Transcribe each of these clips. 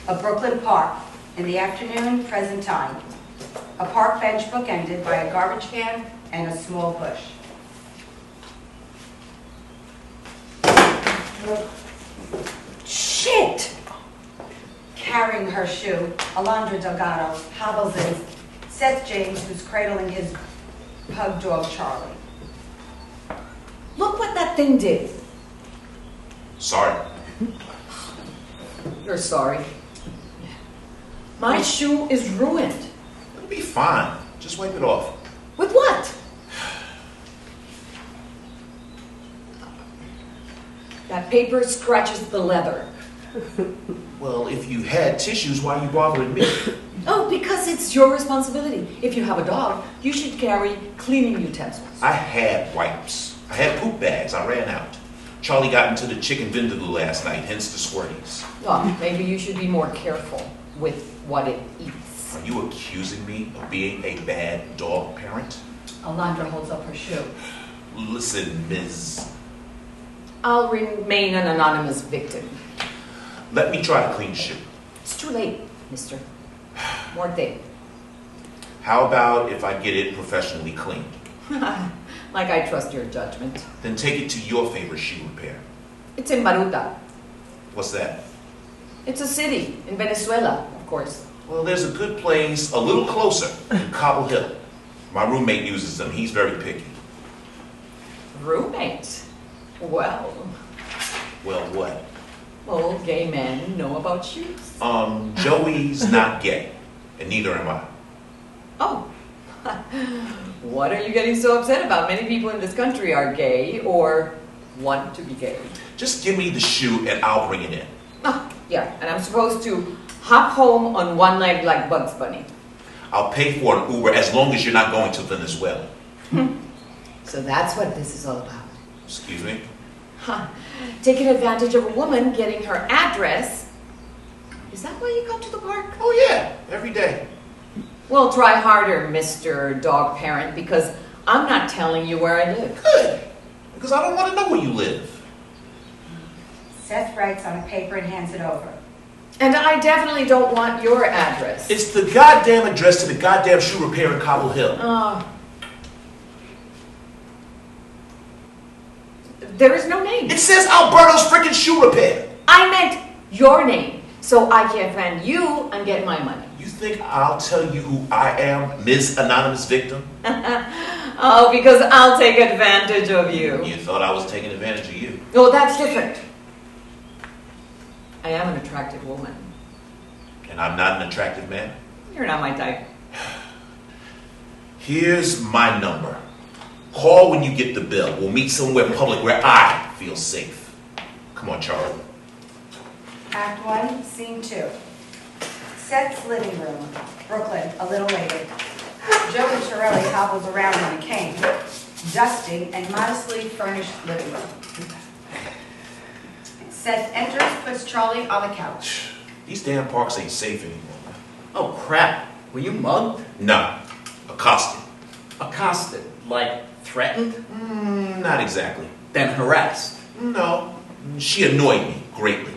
A Brooklyn park. In the afternoon, present time. A park bench bookended by a garbage can and a small bush. Shit! Carrying her shoe, Alondra Delgado hobbles in. Seth James, who's cradling his pug dog, Charlie. Look what that thing did. Sorry. You're sorry. My shoe is ruined. It'll be fine. Just wipe it off. With what? That paper scratches the leather. Well, if you had tissues, why you bothering me? Oh, because it's your responsibility. If you have a dog, you should carry cleaning utensils. I had wipes. I had poop bags. I ran out. Charlie got into the chicken vindaloo last night, hence the squirties. Well, maybe you should be more careful with what it eats. Are you accusing me of being a bad dog parent? Alondra holds up her shoe. Listen, Ms. I'll remain an anonymous victim. Let me try to clean the shoe. It's too late, mister. Muerte. How about if I get it professionally cleaned? Like I trust your judgment. Then take it to your favorite shoe repair. It's in Baruta. What's that? It's a city in Venezuela, of course. Well, there's a good place a little closer in Cobble Hill. My roommate uses them. He's very picky. Roommate? Well, Well, what? all gay men know about shoes. Joey's not gay, and neither am I. Oh. What are you getting so upset about? Many people in this country are gay or want to be gay. Just give me the shoe and I'll bring it in. Ah, yeah, and I'm supposed to hop home on one leg like Bugs Bunny. I'll pay for an Uber as long as you're not going to Venezuela. So that's what this is all about. Excuse me? Huh. Taking advantage of a woman getting her address. Is that why you come to the park? Oh yeah, every day. Well, try harder, Mr. Dog Parent, because I'm not telling you where I live. Good, because I don't want to know where you live. Seth writes on a paper and hands it over. And I definitely don't want your address. It's the goddamn address to the goddamn shoe repair in Cobble Hill. There is no name. It says Alberto's freaking shoe repair. I meant your name, so I can find you and get my money. You think I'll tell you who I am, Ms. Anonymous Victim? Oh, because I'll take advantage of you. You thought I was taking advantage of you. Oh, that's different. I am an attractive woman. And I'm not an attractive man? You're not my type. Here's my number. Call when you get the bill. We'll meet somewhere public where I feel safe. Come on, Charlie. Act 1, Scene 2. Seth's living room, Brooklyn, a little later. Joey Torelli hobbles around in a cane, dusting and modestly furnished living room. Seth enters, puts Charlie on the couch. These damn parks ain't safe anymore. Oh, crap. Were you mugged? No. Accosted. Accosted? Like threatened? Not exactly. Then harassed? No. She annoyed me greatly.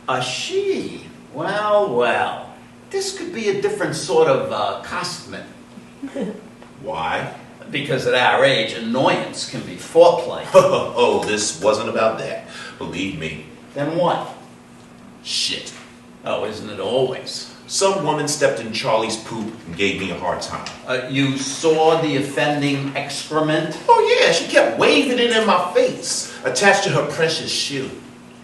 A she? Well, well. This could be a different sort of accostement. Why? Because at our age, annoyance can be foreplay. Oh, this wasn't about that. Believe me. Then what? Shit. Oh, isn't it always? Some woman stepped in Charlie's poop and gave me a hard time. You saw the offending excrement? Oh yeah, she kept waving it in my face, attached to her precious shoe.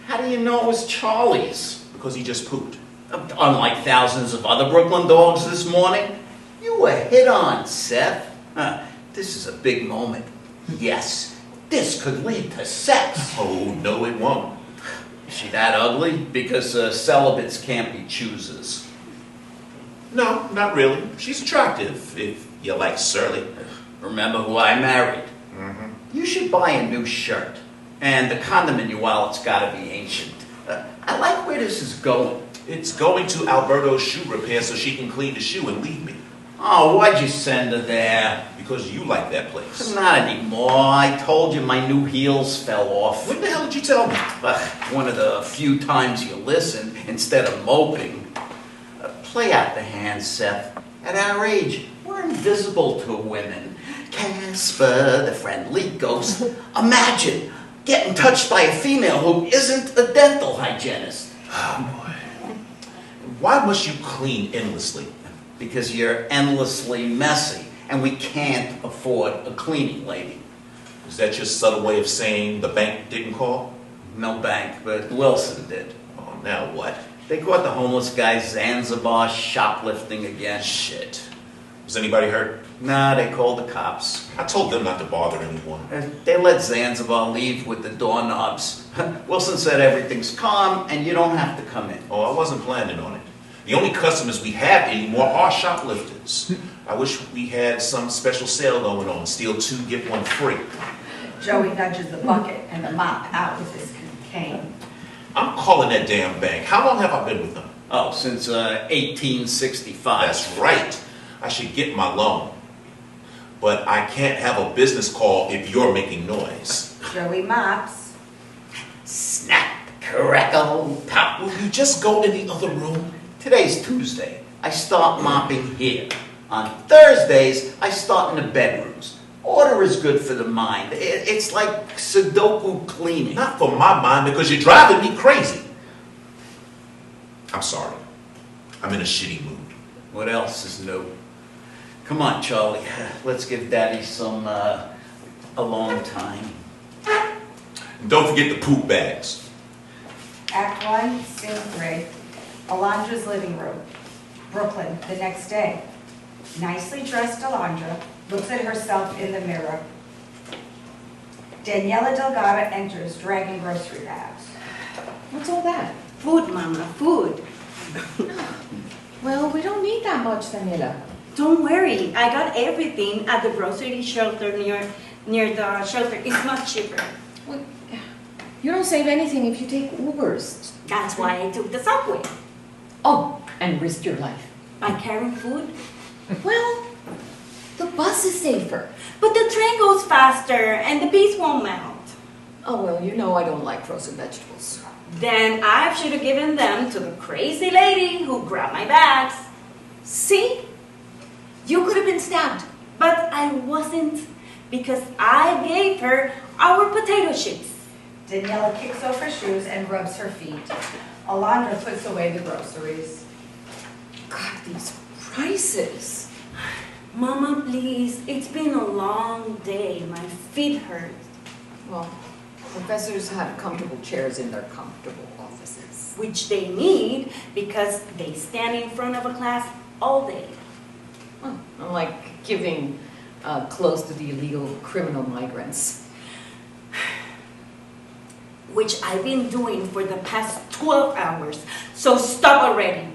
How do you know it was Charlie's? Because he just pooped. Unlike thousands of other Brooklyn dogs this morning, you were hit on, Seth. This is a big moment. Yes, this could lead to sex. Oh, no it won't. Is she that ugly? Because celibates can't be choosers. No, not really. She's attractive, if you like surly. Remember who I married? Mm-hmm. You should buy a new shirt. And the condom in your wallet's gotta be ancient. I like where this is going. It's going to Alberto's shoe repair so she can clean the shoe and leave me. Oh, why'd you send her there? Because you like that place. Not anymore. I told you my new heels fell off. When the hell did you tell me? One of the few times you listened instead of moping. Play out the hand, Seth. At our age, we're invisible to women. Casper, the friendly ghost. Imagine getting touched by a female who isn't a dental hygienist. Oh, boy. Why must you clean endlessly? Because you're endlessly messy, and we can't afford a cleaning lady. Is that your subtle way of saying the bank didn't call? No bank, but Wilson did. Oh, now what? They caught the homeless guy Zanzibar shoplifting again. Shit. Was anybody hurt? Nah, they called the cops. I told them not to bother anyone. They let Zanzibar leave with the doorknobs. Wilson said everything's calm and you don't have to come in. Oh, I wasn't planning on it. The only customers we have anymore are shoplifters. I wish we had some special sale going on. Steal 2, get 1 free. Joey nudges the bucket and the mop out with his cane. I'm calling that damn bank. How long have I been with them? Oh, since 1865. That's right. I should get my loan. But I can't have a business call if you're making noise. Joey mops. Snap, crackle, pop. Will you just go in the other room? Today's Tuesday. I start mopping here. On Thursdays, I start in the bedrooms. Order is good for the mind. It's like Sudoku cleaning. Not for my mind, because you're driving me crazy. I'm sorry. I'm in a shitty mood. What else is new? Come on, Charlie. Let's give Daddy some alone time. And don't forget the poop bags. Act 1, Scene 3. Alondra's living room, Brooklyn, the next day. Nicely dressed Alondra looks at herself in the mirror. Daniela Delgado enters, dragging grocery bags. What's all that? Food, Mama, food. Well, we don't need that much, Daniela. Don't worry, I got everything at the grocery shelter near the shelter. It's much cheaper. Well, you don't save anything if you take Ubers. That's why I took the subway. Oh, and risk your life. By carrying food. Well, the bus is safer. But the train goes faster and the bees won't melt. Oh, well, you know I don't like frozen vegetables. Then I should have given them to the crazy lady who grabbed my bags. See? You could have been stabbed. But I wasn't, because I gave her our potato chips. Daniela kicks off her shoes and rubs her feet. Alondra puts away the groceries. God, these prices. Mama, please, it's been a long day. My feet hurt. Well, professors have comfortable chairs in their comfortable offices. Which they need because they stand in front of a class all day. Well, unlike giving close to the illegal criminal migrants. Which I've been doing for the past 12 hours. So stop already.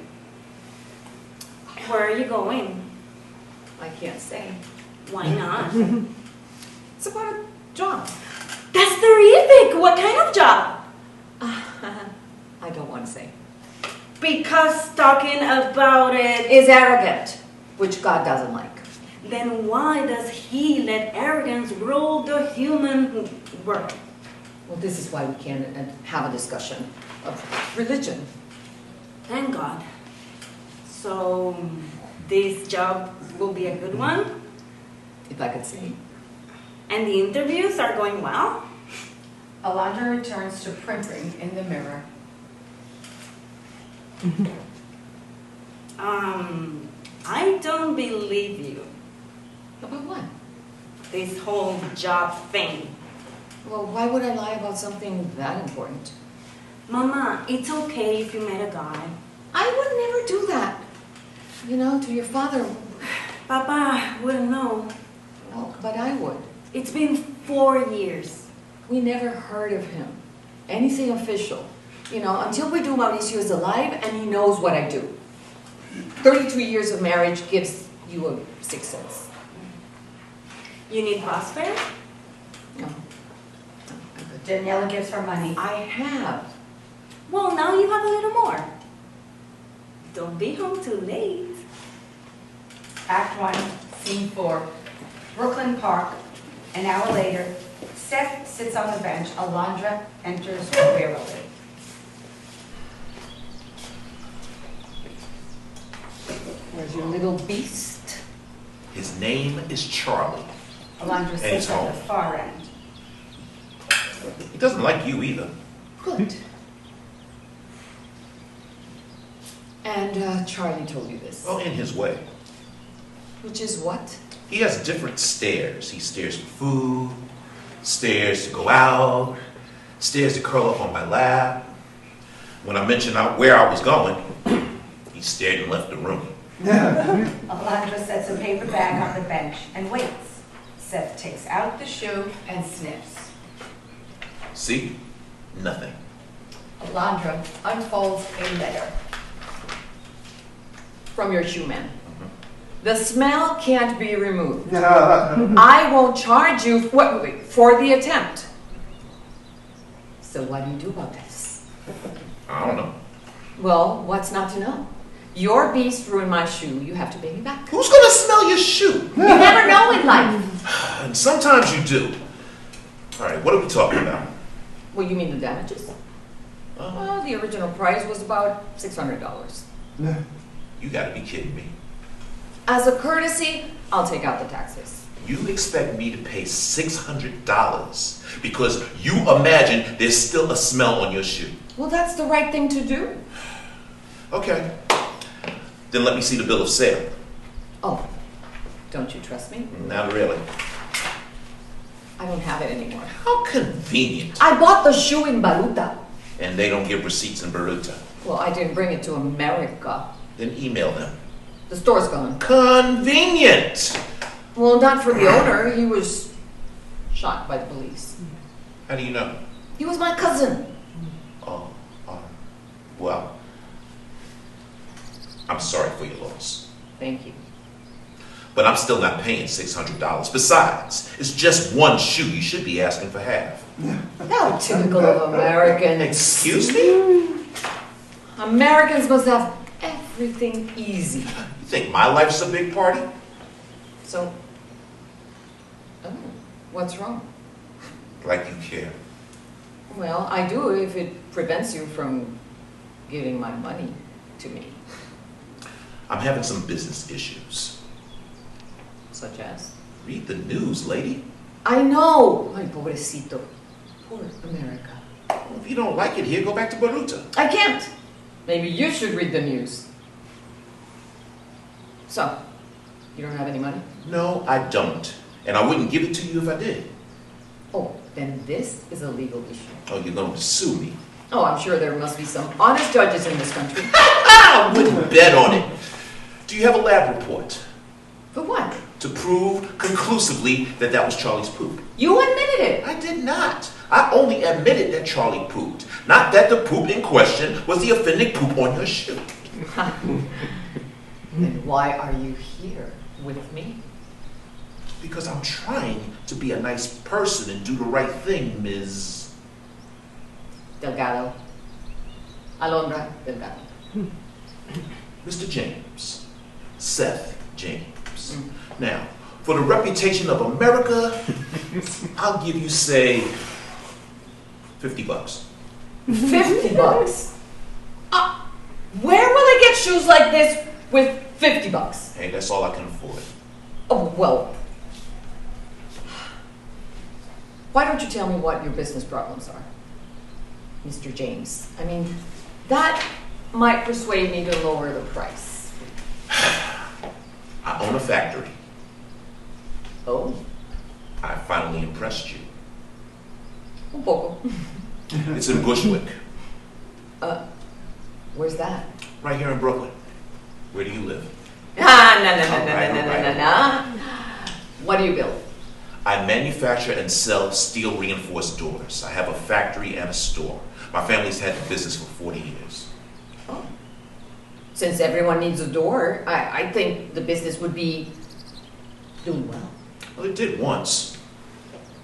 Where are you going? I can't say. Why not? It's about a job. That's terrific! What kind of job? I don't want to say. Because talking about it, Is arrogant, which God doesn't like. then why does he let arrogance rule the human world? Well, this is why we can't have a discussion of religion. Thank God. So, this job will be a good one? If I could say. And the interviews are going well? Alondra returns to printing in the mirror. I don't believe you. About what? This whole job thing. Well, why would I lie about something that important? Mama, it's okay if you met a guy. I would never do that. You know, to your father. Papa wouldn't know. Well, but I would. It's been 4 years. We never heard of him. Anything official. You know, until we do Mauricio is alive and he knows what I do. 32 years of marriage gives you a sixth sense. You need bus fare? No. Daniela gives her money. I have. Well, now you have a little more. Don't be home too late. Act 1, Scene 4. Brooklyn Park. An hour later, Seth sits on the bench. Alondra enters wearily. Where's your little beast? His name is Charlie. Alondra And sits he's at home. the far end. He doesn't like you either. Good. And Charlie told you this. Well, in his way. Which is what? He has different stares. He stares for food, stares to go out, stares to curl up on my lap. When I mentioned where I was going, he stared and left the room. Alondra sets a paper bag on the bench and waits. Seth takes out the shoe and sniffs. See? Nothing. Alondra unfolds a letter from your shoe man. The smell can't be removed. I won't charge you for the attempt. So what do you do about this? I don't know. Well, what's not to know? Your beast ruined my shoe. You have to pay me back. Who's gonna smell your shoe? You never know in life. And sometimes you do. All right, what are we talking about? Well, you mean the damages? Well, the original price was about $600. You gotta be kidding me. As a courtesy, I'll take out the taxes. You expect me to pay $600 because you imagine there's still a smell on your shoe. Well, that's the right thing to do. Okay. Then let me see the bill of sale. Oh, don't you trust me? Not really. I don't have it anymore. How convenient. I bought the shoe in Baruta. And they don't give receipts in Baruta. Well, I didn't bring it to America. Then email them. The store's gone. Convenient. Well, not for the owner. He was shot by the police. How do you know? He was my cousin. Oh, well, I'm sorry for your loss. Thank you. But I'm still not paying $600. Besides, it's just one shoe. You should be asking for half. How typical of Americans. Excuse me? Americans must have everything easy. You think my life's a big party? So, what's wrong? Like you care. Well, I do if it prevents you from giving my money to me. I'm having some business issues. Such as? Read the news, lady. I know! Ay, pobrecito. Poor America. Well, if you don't like it here, go back to Baruta. I can't! Maybe you should read the news. So, you don't have any money? No, I don't. And I wouldn't give it to you if I did. Oh, then this is a legal issue. Oh, you're going to sue me. Oh, I'm sure there must be some honest judges in this country. I wouldn't bet on it. Do you have a lab report For what? to prove conclusively that that was Charlie's poop? You admitted it! I did not. I only admitted that Charlie pooped, not that the poop in question was the offending poop on your shoe. Then why are you here with me? Because I'm trying to be a nice person and do the right thing, Ms. Delgado. Alondra Delgado. Mr. James. Seth James. Now, for the reputation of America, I'll give you, say, $50. $50? Where will I get shoes like this with $50? Hey, that's all I can afford. Oh, well. Why don't you tell me what your business problems are, Mr. James? I mean, that might persuade me to lower the price. I own a factory. Oh? I finally impressed you. Un poco. It's in Bushwick, Where's that? right here in Brooklyn. Where do you live? No. What do you build? I manufacture and sell steel reinforced doors. I have a factory and a store. My family's had the business for 40 years. Oh. Since everyone needs a door, I think the business would be doing well. Well, it did once.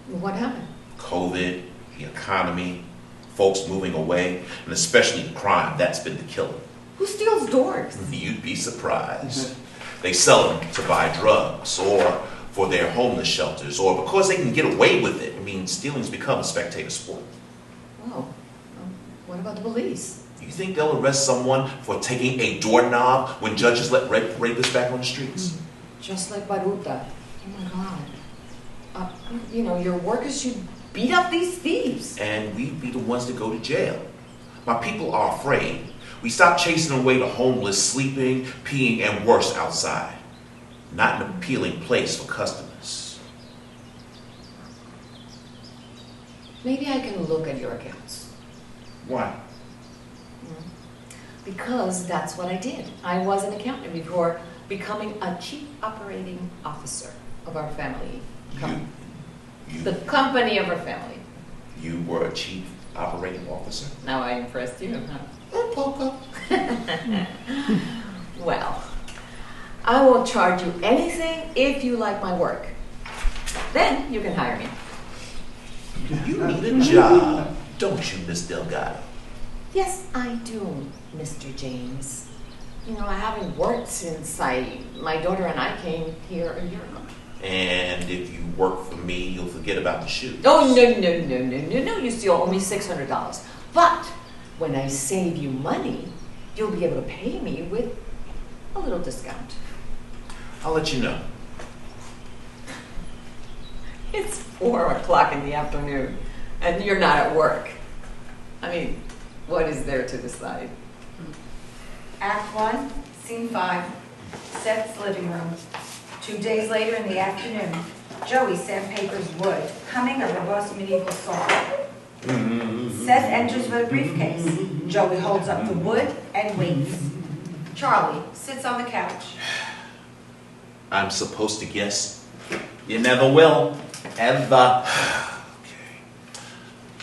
What happened? COVID, the economy, folks moving away, and especially crime. That's been the killer. Who steals doors? You'd be surprised. They sell them to buy drugs or for their homeless shelters or because they can get away with it. I mean, stealing's become a spectator sport. Oh, what about the police? You think they'll arrest someone for taking a doorknob when judges let rapists back on the streets? Just like Baruta. Oh my God. Your workers should beat up these thieves. And we'd be the ones to go to jail. My people are afraid. We stop chasing away the homeless, sleeping, peeing, and worse outside. Not an appealing place for customers. Maybe I can look at your accounts. Why? Because that's what I did. I was an accountant before becoming a chief operating officer of our family. The company of our family. You were a chief operating officer? Now I impressed you, huh? Poco. Well, I will charge you anything if you like my work. Then you can hire me. You need a job, don't you, Miss Delgado? Yes, I do, Mr. James. I haven't worked since my daughter and I came here a year ago. And if you work for me, you'll forget about the shoes. Oh, no. You still owe me $600. But when I save you money, you'll be able to pay me with a little discount. I'll let you know. It's 4 o'clock in the afternoon, and you're not at work. What is there to decide? Act 1, Scene 5, Seth's living room. 2 days later in the afternoon, Joey sandpapers wood, humming a robust medieval song. Seth enters with a briefcase. Joey holds up the wood and waits. Charlie sits on the couch. I'm supposed to guess? You never will. Ever. Okay.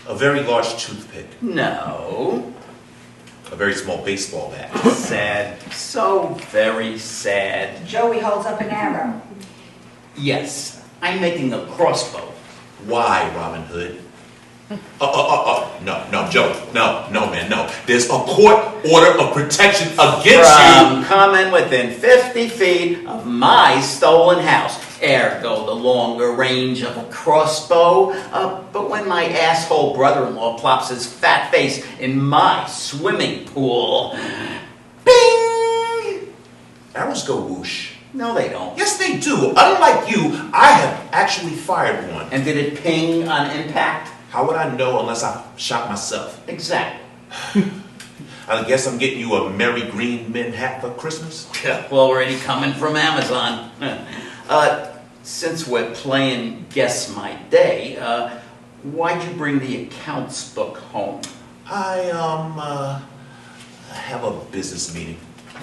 A very large toothpick. No. A very small baseball bat. Sad. So very sad. Joey holds up an arrow. Yes, I'm making a crossbow. Why, Robin Hood? No, Joe. No, man, no. There's a court order of protection against From coming within 50 feet of my stolen house. Ergo, the longer range of a crossbow. But when my asshole brother-in-law plops his fat face in my swimming pool, bing! Arrows go whoosh. No, they don't. Yes, they do. Unlike you, I have actually fired one. And did it ping on impact? How would I know unless I shot myself? Exactly. I guess I'm getting you a Mary Green Men hat for Christmas? Already coming from Amazon. Since we're playing Guess My Day, why'd you bring the accounts book home? I have a business meeting.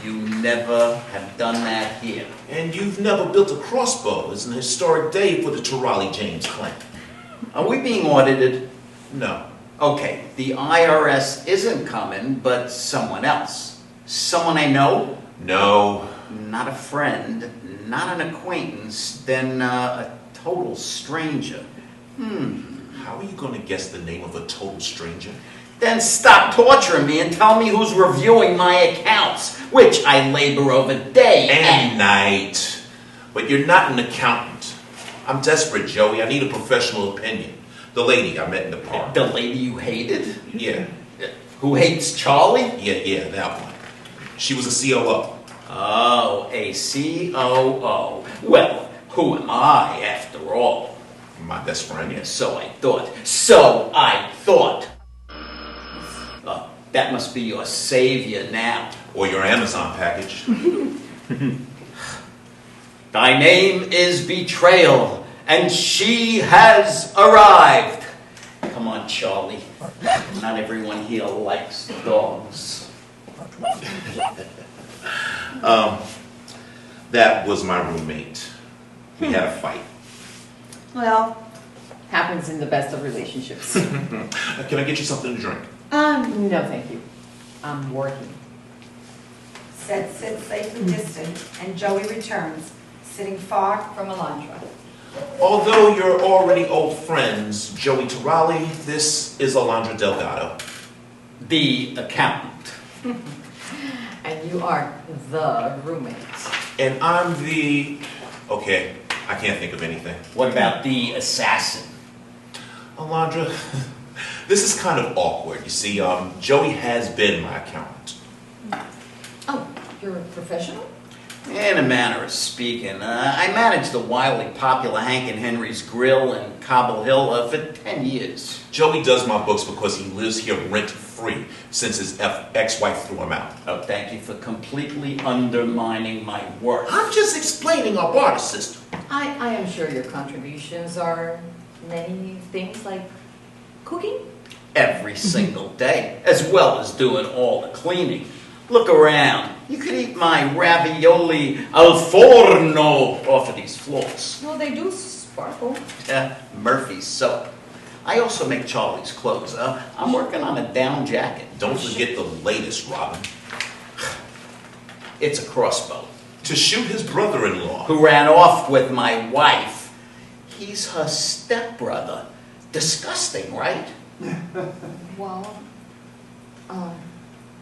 You never have done that here. And you've never built a crossbow. It's an historic day for the Turali James clan. Are we being audited? No. Okay, the IRS isn't coming, but someone else. Someone I know? No. Not a friend, not an acquaintance, then a total stranger. How are you going to guess the name of a total stranger? Then stop torturing me and tell me who's reviewing my accounts, which I labor over day And night. But you're not an accountant. I'm desperate, Joey. I need a professional opinion. The lady I met in the park. The lady you hated? Yeah. Who hates Charlie? Yeah, that one. She was a COO. Oh, a COO. Well, who am I after all? My best friend. Yeah, so I thought. That must be your savior now. Or your Amazon package. Thy name is Betrayal, and she has arrived. Come on, Charlie. Not everyone here likes dogs. That was my roommate. We had a fight. Well, happens in the best of relationships. Can I get you something to drink? No, thank you. I'm working. Seth sits safely distant, and Joey returns, sitting far from Alondra. Although you're already old friends, Joey Turali, this is Alondra Delgado. The accountant. And you are the roommate. And I'm the... Okay, I can't think of anything. What about the assassin? Alondra, This is kind of awkward. You see, Joey has been my accountant. Oh, you're a professional? In a manner of speaking, I managed the wildly popular Hank and Henry's Grill in Cobble Hill for 10 years. Joey does my books because he lives here rent-free since his ex-wife threw him out. Oh, thank you for completely undermining my work. I'm just explaining our barter system. I am sure your contributions are many things like cooking. Every single day, as well as doing all the cleaning. Look around. You could eat my ravioli al forno off of these floors. Well, they do sparkle. Murphy's soap. I also make Charlie's clothes. I'm working on a down jacket. Don't forget the latest, Robin. It's a crossbow. To shoot his brother-in-law. Who ran off with my wife. He's her stepbrother. Disgusting, right? Well,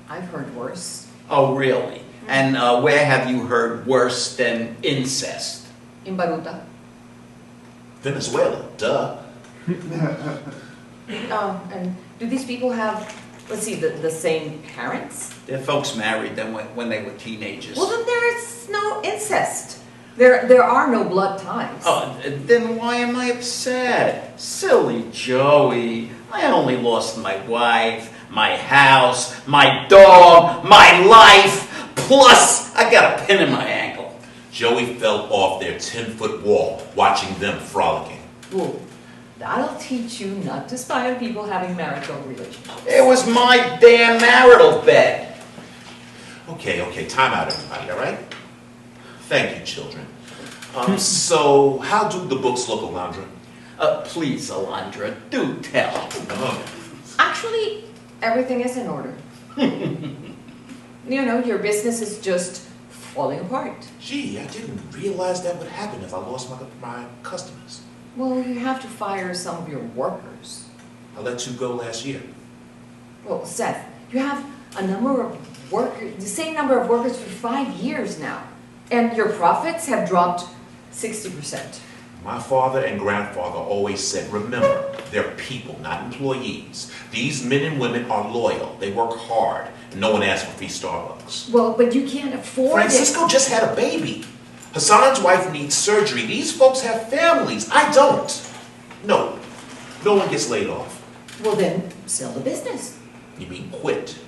I've heard worse. Oh, really? And where have you heard worse than incest? In Baruta. Venezuela, duh. And do these people have, let's see, the same parents? Their folks married them when they were teenagers. Well, then there is no incest. There are no blood ties. Oh, then why am I upset? Silly Joey. I only lost my wife, my house, my dog, my life, plus I got a pin in my ankle. Joey fell off their 10-foot wall watching them frolicking. Well, that'll teach you not to spy on people having marital relationships. It was my damn marital bed. Okay, time out, everybody, all right? Thank you, children. So, how do the books look, Alondra? Please, Alondra, do tell. Actually, everything is in order. You know, your business is just falling apart. Gee, I didn't realize that would happen if I lost my customers. Well, you have to fire some of your workers. I let you go last year. Well, Seth, you have a number of workers, the same number of workers for 5 years now. And your profits have dropped 60%. My father and grandfather always said, remember, they're people, not employees. These men and women are loyal. They work hard. And no one asks for free Starbucks. Well, but you can't afford Francisco just had a baby. Hassan's wife needs surgery. These folks have families. I don't. No one gets laid off. it. Well, then sell the business. You mean quit?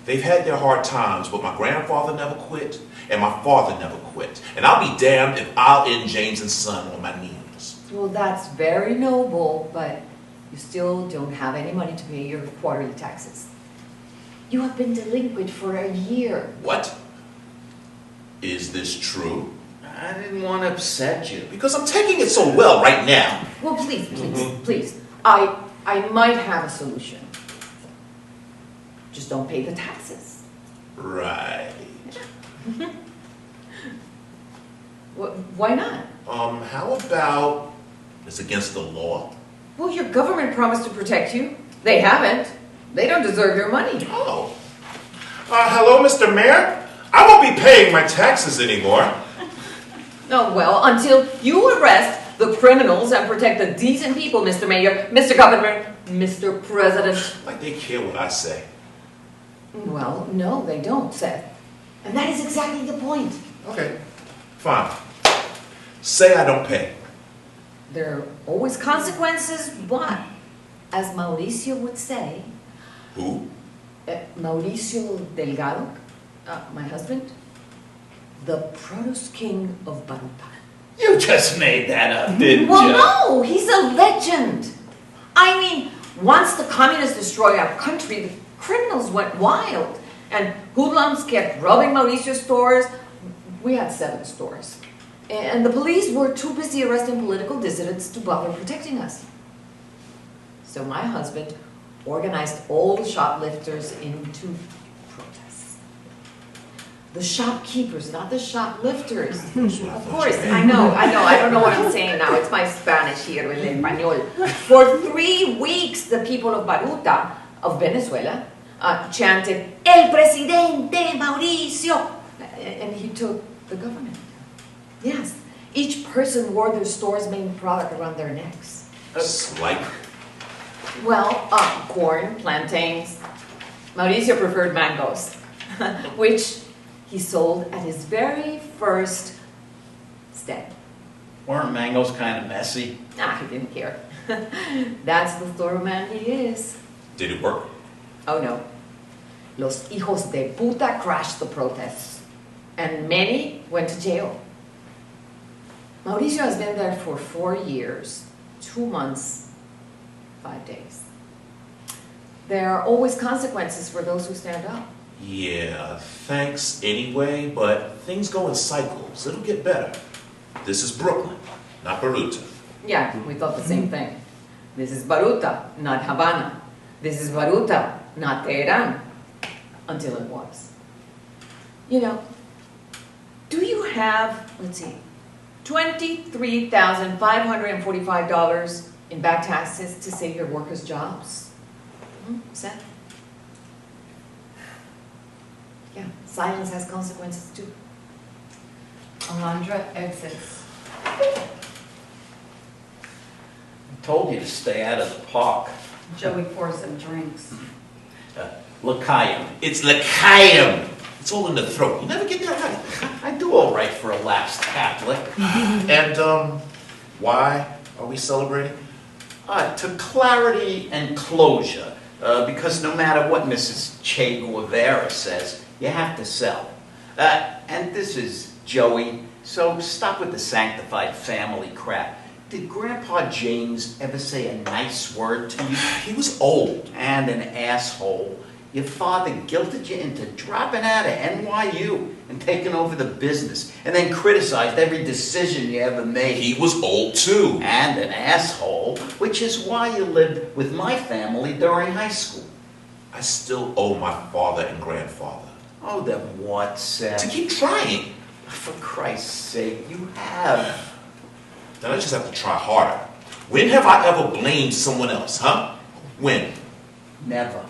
They've had their hard times, but my grandfather never quit, and my father never quit. And I'll be damned if I'll end James and Son on my knees. Well, that's very noble, but you still don't have any money to pay your quarterly taxes. You have been delinquent for a year. What? Is this true? I didn't want to upset you. Because I'm taking it so well right now. Well, please. I might have a solution. Just don't pay the taxes. Right. Why not? How about it's against the law? Well, your government promised to protect you. They haven't. They don't deserve your money. Oh. Hello, Mr. Mayor? I won't be paying my taxes anymore. Oh, well, until you arrest the criminals and protect the decent people, Mr. Mayor, Mr. Governor, Mr. President. Like they care what I say. Well, no, they don't, Seth. And that is exactly the point. Okay, fine. Say I don't pay. There are always consequences, but, as Mauricio would say, Who? Mauricio Delgado, my husband, the produce king of Baruta. You just made that up, didn't Well, you? no, he's a legend. I mean, once the communists destroyed our country, the criminals went wild. And hoodlums kept robbing Mauricio's stores. We had 7 stores. And the police were too busy arresting political dissidents to bother protecting us. So my husband organized all the shoplifters into protests. The shopkeepers, not the shoplifters. Of course, I know, I don't know what I'm saying now. It's my Spanish here with español. For 3 weeks, the people of Baruta, of Venezuela, chanted, El Presidente Mauricio! And he took the government. Yes, each person wore their store's main product around their necks. It's like Well, corn, plantains. Mauricio preferred mangoes, which he sold at his very first stand. Weren't mangoes kind of messy? He didn't care. That's the thorough man he is. Did it work? Oh no. Los hijos de puta crashed the protests, and many went to jail. Mauricio has been there for 4 years, 2 months, 5 days. There are always consequences for those who stand up. Yeah, thanks anyway, but things go in cycles. It'll get better. This is Brooklyn, not Baruta. Yeah, we thought the same thing. This is Baruta, not Havana. This is Baruta, not Tehran. Until it was. You know, do you have, let's see, $23,545 in back taxes to save your workers' jobs? Seth? Yeah, silence has consequences too. Alondra exits. I told you to stay out of the park. Joey pours some drinks. L'chaim. It's L'chaim. It's all in the throat. You never get that right. I do all right for a lapsed Catholic. And, why are we celebrating? To clarity and closure, because no matter what Mrs. Che Guevara says, you have to sell. And this is Joey, so stop with the sanctified family crap. Did Grandpa James ever say a nice word to you? He was old. And an asshole. Your father guilted you into dropping out of NYU and taking over the business, and then criticized every decision you ever made. He was old too. And an asshole, which is why you lived with my family during high school. I still owe my father and grandfather. Oh, then what, Seth? To keep trying. For Christ's sake, you have. Then I just have to try harder. When have I ever blamed someone else, huh? When? Never.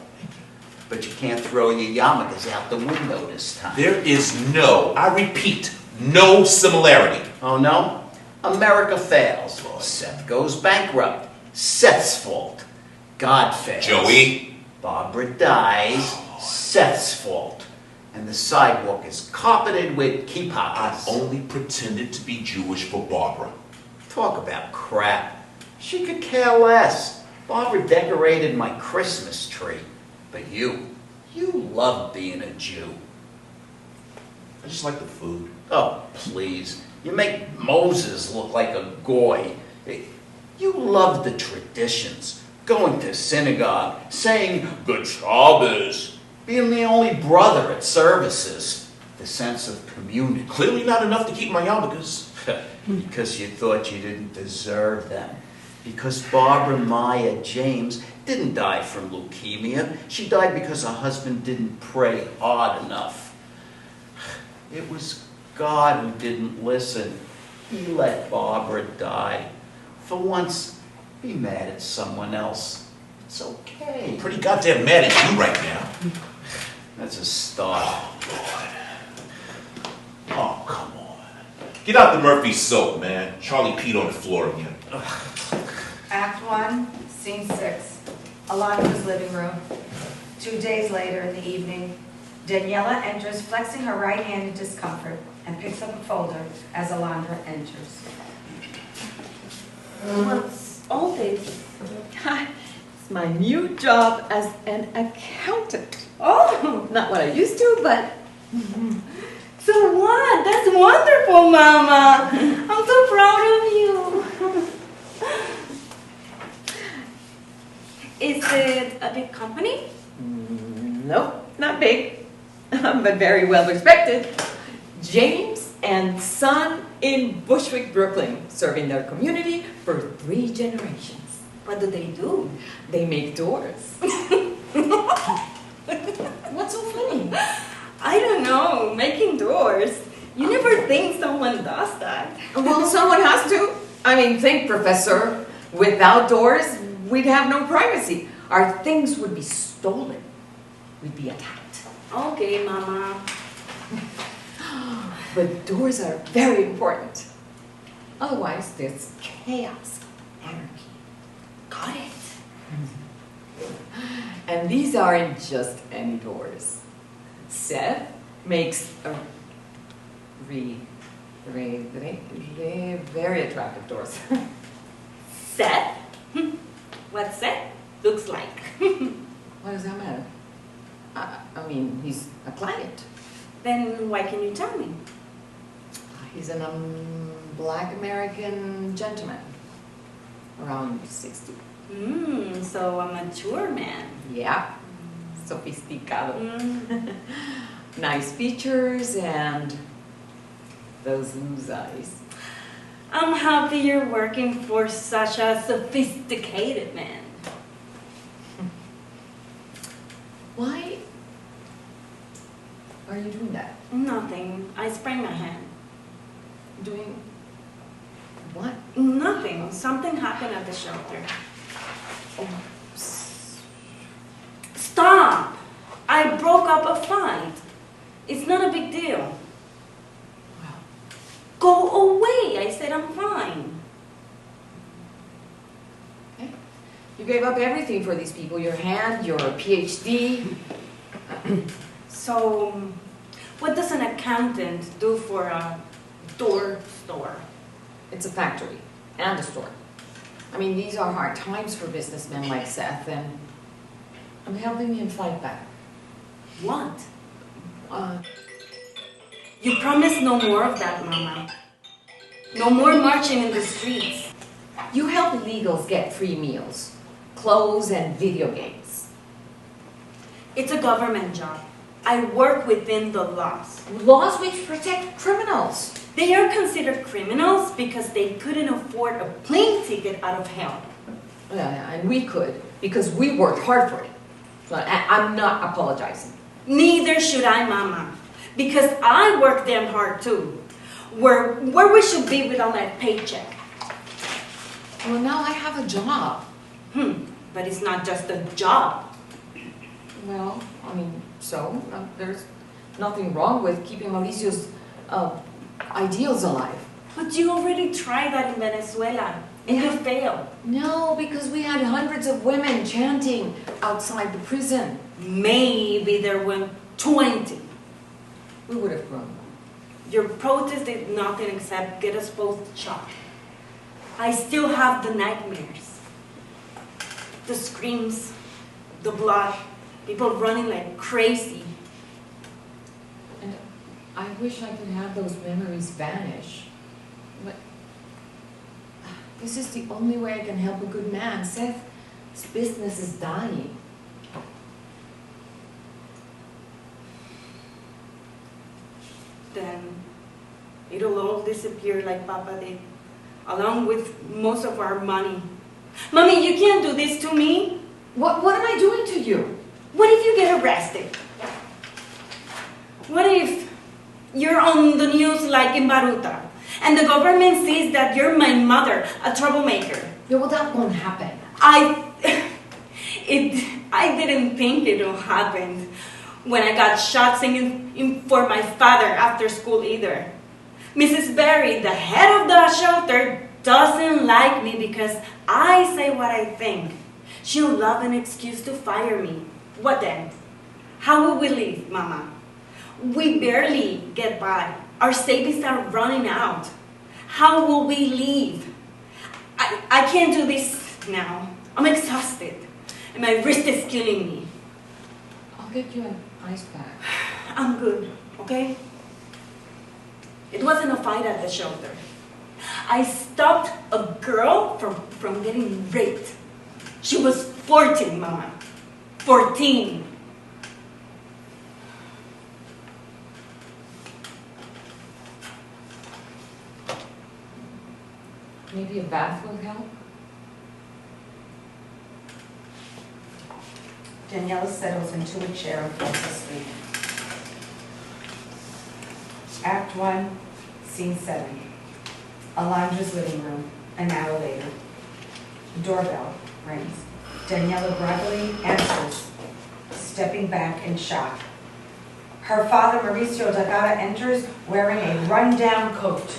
But you can't throw your yarmulkes out the window this time. There is no, I repeat, no similarity. Oh, no? America fails. Seth goes bankrupt. Seth's fault. God fails. Joey. Barbara dies. Seth's fault. And the sidewalk is carpeted with I kippas. only pretended to be Jewish for Barbara. Talk about crap. She could care less. Barbara decorated my Christmas tree. But you love being a Jew. I just like the food. Oh, please. You make Moses look like a goy. You love the traditions. Going to synagogue, saying Good Shabbos, being the only brother at services. The sense of community. Clearly not enough to keep my yarmulkes. Because you thought you didn't deserve them. Because Barbara Maya James didn't die from leukemia. She died because her husband didn't pray hard enough. It was God who didn't listen. He let Barbara die. For once, be mad at someone else. It's okay. I'm pretty goddamn mad at you right now. That's a start. Oh, come on. Get out the Murphy soap, man. Charlie peed on the floor again. Act 1, Scene 6. Alondra's living room. 2 days later in the evening, Daniela enters, flexing her right hand in discomfort, and picks up a folder as Alondra enters. What's all this? It's my new job as an accountant. Oh, Not what I used to, but so what? That's wonderful, Mama. I'm so proud of you. Is it a big company? nope, not big, but very well respected. James and Son in Bushwick, Brooklyn, serving their community for 3 generations. What do they do? They make doors. What's so funny? I don't know. Making doors. You never think someone does that. Well, someone has to. I mean, think, Professor. Without doors, we'd have no privacy. Our things would be stolen. We'd be attacked. Okay, Mama. But doors are very important. Otherwise, there's chaos, anarchy. Got it. And these aren't just any doors. Seth makes a very attractive doors. Seth? What Seth looks like. What does that matter? I mean, he's a client. Then why can you tell me? He's a black American gentleman, around 60. So a mature man. Yeah, sofisticado. Mm. Nice features and those loose eyes. I'm happy you're working for such a sophisticated man. Why are you doing that? Nothing. I sprained my hand. Doing what? Nothing. Something happened at the shelter. Oh, Stop! I broke up a fight. It's not a big deal. well, Go away. I said I'm fine. okay. You gave up everything for these people, your hand, your PhD. So, what does an accountant do for a door store? It's a factory and a store. I mean, these are hard times for businessmen like Seth, and I'm helping him fight back. What? Uh, You promised no more of that, Mama. No more marching in the streets. you help illegals get free meals, clothes, and video games. It's a government job. I work within the laws. Laws which protect criminals. They are considered criminals because they couldn't afford a plane ticket out of hell. Yeah, and we could, because we worked hard for it. But I'm not apologizing. Neither should I, Mama, because I work damn hard too. Where we should be without that paycheck. Well, now I have a job. But it's not just a job. Well, I mean, so there's nothing wrong with keeping Mauricio's ideals alive. But you already tried that in Venezuela, and you failed. No, because we had hundreds of women chanting outside the prison. Maybe there were 20. We would have grown. Your protest did nothing except get us both shot. I still have the nightmares. The screams, the blood, people running like crazy. And I wish I could have those memories vanish. But this is the only way I can help a good man. Seth's business is dying. Then it'll all disappear like Papa did, along with most of our money. Mommy, you can't do this to me. What am I doing to you? What if you get arrested? What if you're on the news like in Baruta, and the government sees that you're my mother, a troublemaker? Yeah, well, that won't happen. I didn't think it'll happen when I got shot singing for my father after school either. Mrs. Berry, the head of the shelter, doesn't like me because I say what I think. She'll love an excuse to fire me. What then? How will we live, Mama? We barely get by. Our savings are running out. How will we leave? I can't do this now. I'm exhausted, and my wrist is killing me. I'll get you an ice pack. I'm good, okay? It wasn't a fight at the shelter. I stopped a girl from getting raped. She was 14, Mama. 14. Maybe a bath will help? Daniela settles into a chair and falls asleep. Act 1, Scene 7. Alondra's living room, an hour later. Doorbell rings. Daniela groggily answers, stepping back in shock. Her father, Mauricio Delgado, enters wearing a run-down coat.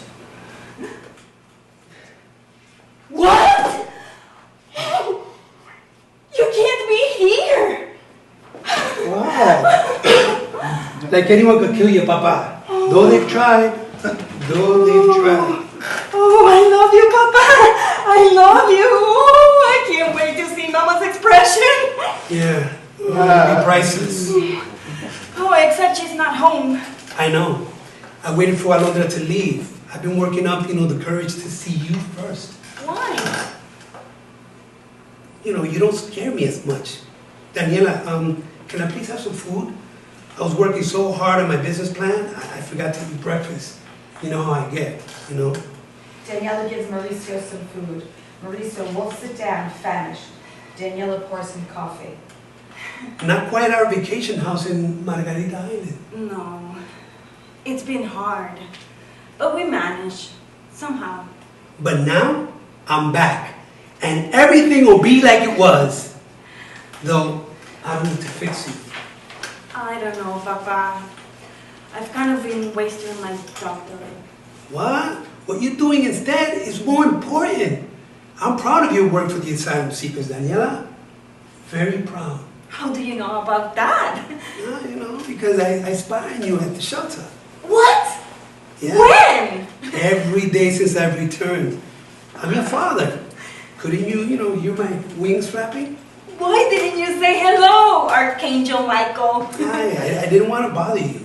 What? You can't be here! like anyone could kill you, Papa. Though they've tried. Though they've tried. Oh, I love you, Papa. I love you. Oh, I can't wait to see Mama's expression. Yeah, it'll be priceless. Oh, except she's not home. I know. I waited for Alondra to leave. I've been working up, the courage to see you first. Why? You don't scare me as much. Daniela, can I please have some food? I was working so hard on my business plan, I forgot to eat breakfast. You know how I get. Daniela gives Mauricio some food. Mauricio will sit down, famished. Daniela pours him coffee. Not quite our vacation house in Margarita Island. No, it's been hard, but we managed, somehow. But now, I'm back. And everything will be like it was. Though, I need to fix you. I don't know, Papa. I've kind of been wasting my doctorate. What? What you're doing instead is more important. I'm proud of your work for the asylum seekers, Daniela. Very proud. How do you know about that? Yeah, because I spy on you at the shelter. What? Yeah. When? Every day since I've returned. I'm your father. Couldn't you, hear my wings flapping? Why didn't you say hello, Archangel Michael? I didn't want to bother you.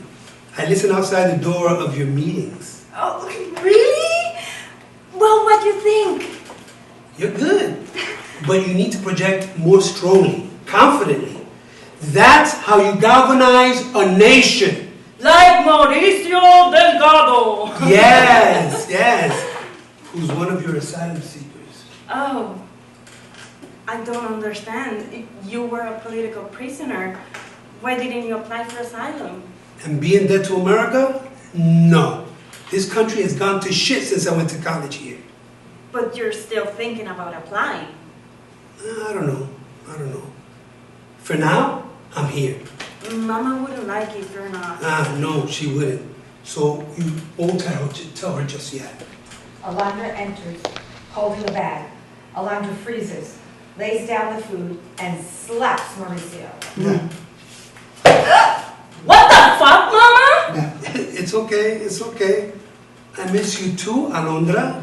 I listen outside the door of your meetings. Oh, really? Well, what do you think? You're good. But you need to project more strongly, confidently. That's how you galvanize a nation. Like Mauricio Delgado. Yes. Who's one of your asylum seekers. Oh, I don't understand. You were a political prisoner. Why didn't you apply for asylum? And being dead to America? No. This country has gone to shit since I went to college here. But you're still thinking about applying. I don't know. For now, I'm here. Mama wouldn't like it if you're not. No, she wouldn't. So you won't tell her just yet. Alondra enters, holding a bag. Alondra freezes, lays down the food, and slaps Mauricio. What the fuck, Mama? It's okay. I miss you too, Alondra.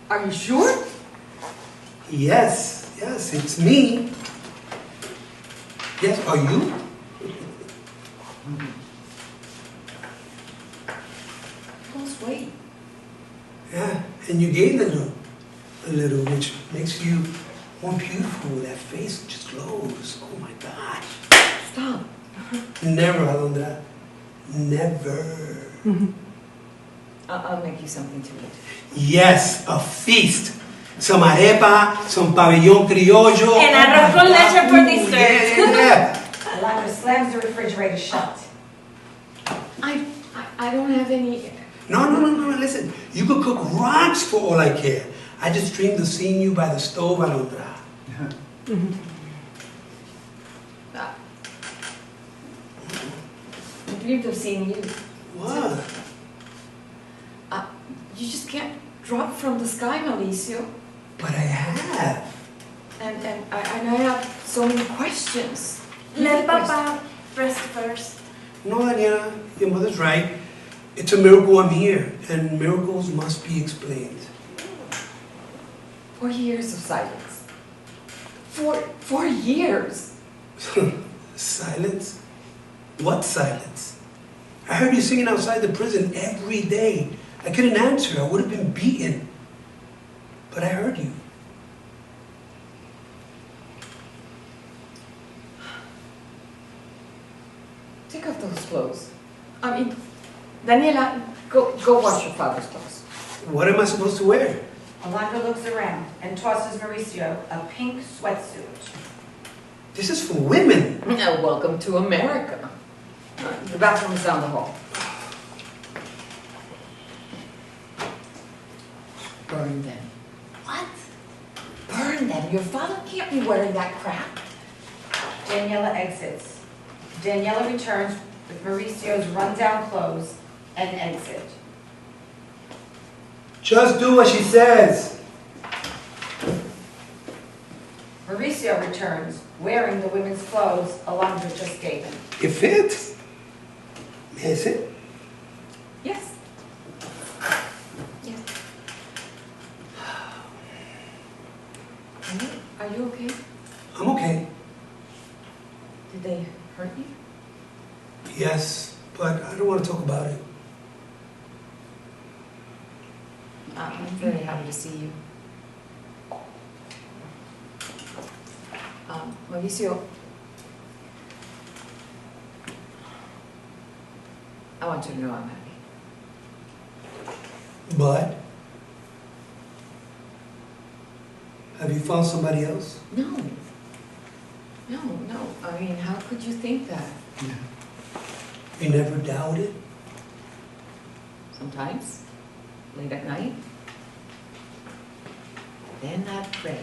Are you sure? Yes, it's me. Yes, are you? Lost weight. Yeah, and you gained a little, which makes you more beautiful. That face just glows. Oh my gosh. Stop. Never, Alondra. Never. I'll make you something to eat. Yes, a feast. Some arepa, some pabellón criollo. And arroz con leche for dessert. Yeah. Alondra slams the refrigerator shut. I don't have any. No, listen. You could cook rocks for all I care. I just dreamed of seeing you by the stove, Alondra. I dreamed of seeing you. What? You just can't drop from the sky, Mauricio. But I have. And I have so many questions. Let Papa rest first. No, Daniela, your mother's right. It's a miracle I'm here, and miracles must be explained. 4 years of silence. 4 years. Silence? What silence? I heard you singing outside the prison every day. I couldn't answer. I would have been beaten. But I heard you. Take off those clothes. I mean, Daniela, go wash your father's clothes. What am I supposed to wear? Alondra looks around and tosses Mauricio a pink sweatsuit. This is for women. Welcome to America. The bathroom is down the hall. Burn them. What? Burn them. Your father can't be wearing that crap. Daniela exits. Daniela returns with Mauricio's rundown clothes and exit. Just do what she says. Mauricio returns, wearing the women's clothes Alondra just gave him. It fits. Is it? Yes. Yes. Are you okay? I'm okay. Did they hurt you? Yes, but I don't want to talk about it. I'm very happy to see you. Mauricio, I want you to know I'm happy. But have you found somebody else? No. No. I mean, how could you think that? You never doubted? Sometimes, late at night. Then I pray.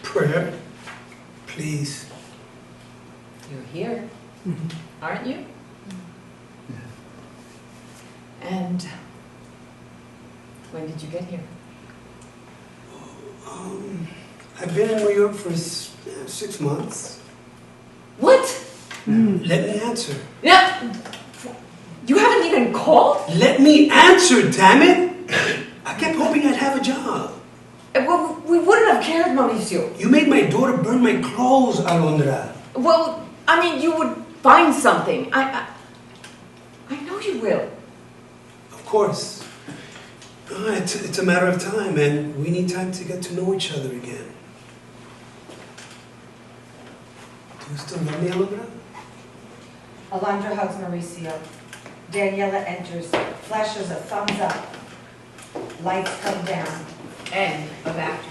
Prayer? Please. You're here, aren't you? And when did you get here? I've been in New York for 6 months. What? Let me answer. Yeah. You haven't even called? Let me answer, damn it! I kept hoping I'd have a job. Well, we wouldn't have cared, Mauricio. You made my daughter burn my clothes, Alondra. Well, I mean, you would find something. I know you will. Of course. It's a matter of time, and we need time to get to know each other again. Do you still love me, Alondra? Alondra hugs Mauricio. Daniela enters, flashes a thumbs up. Lights come down. End of Act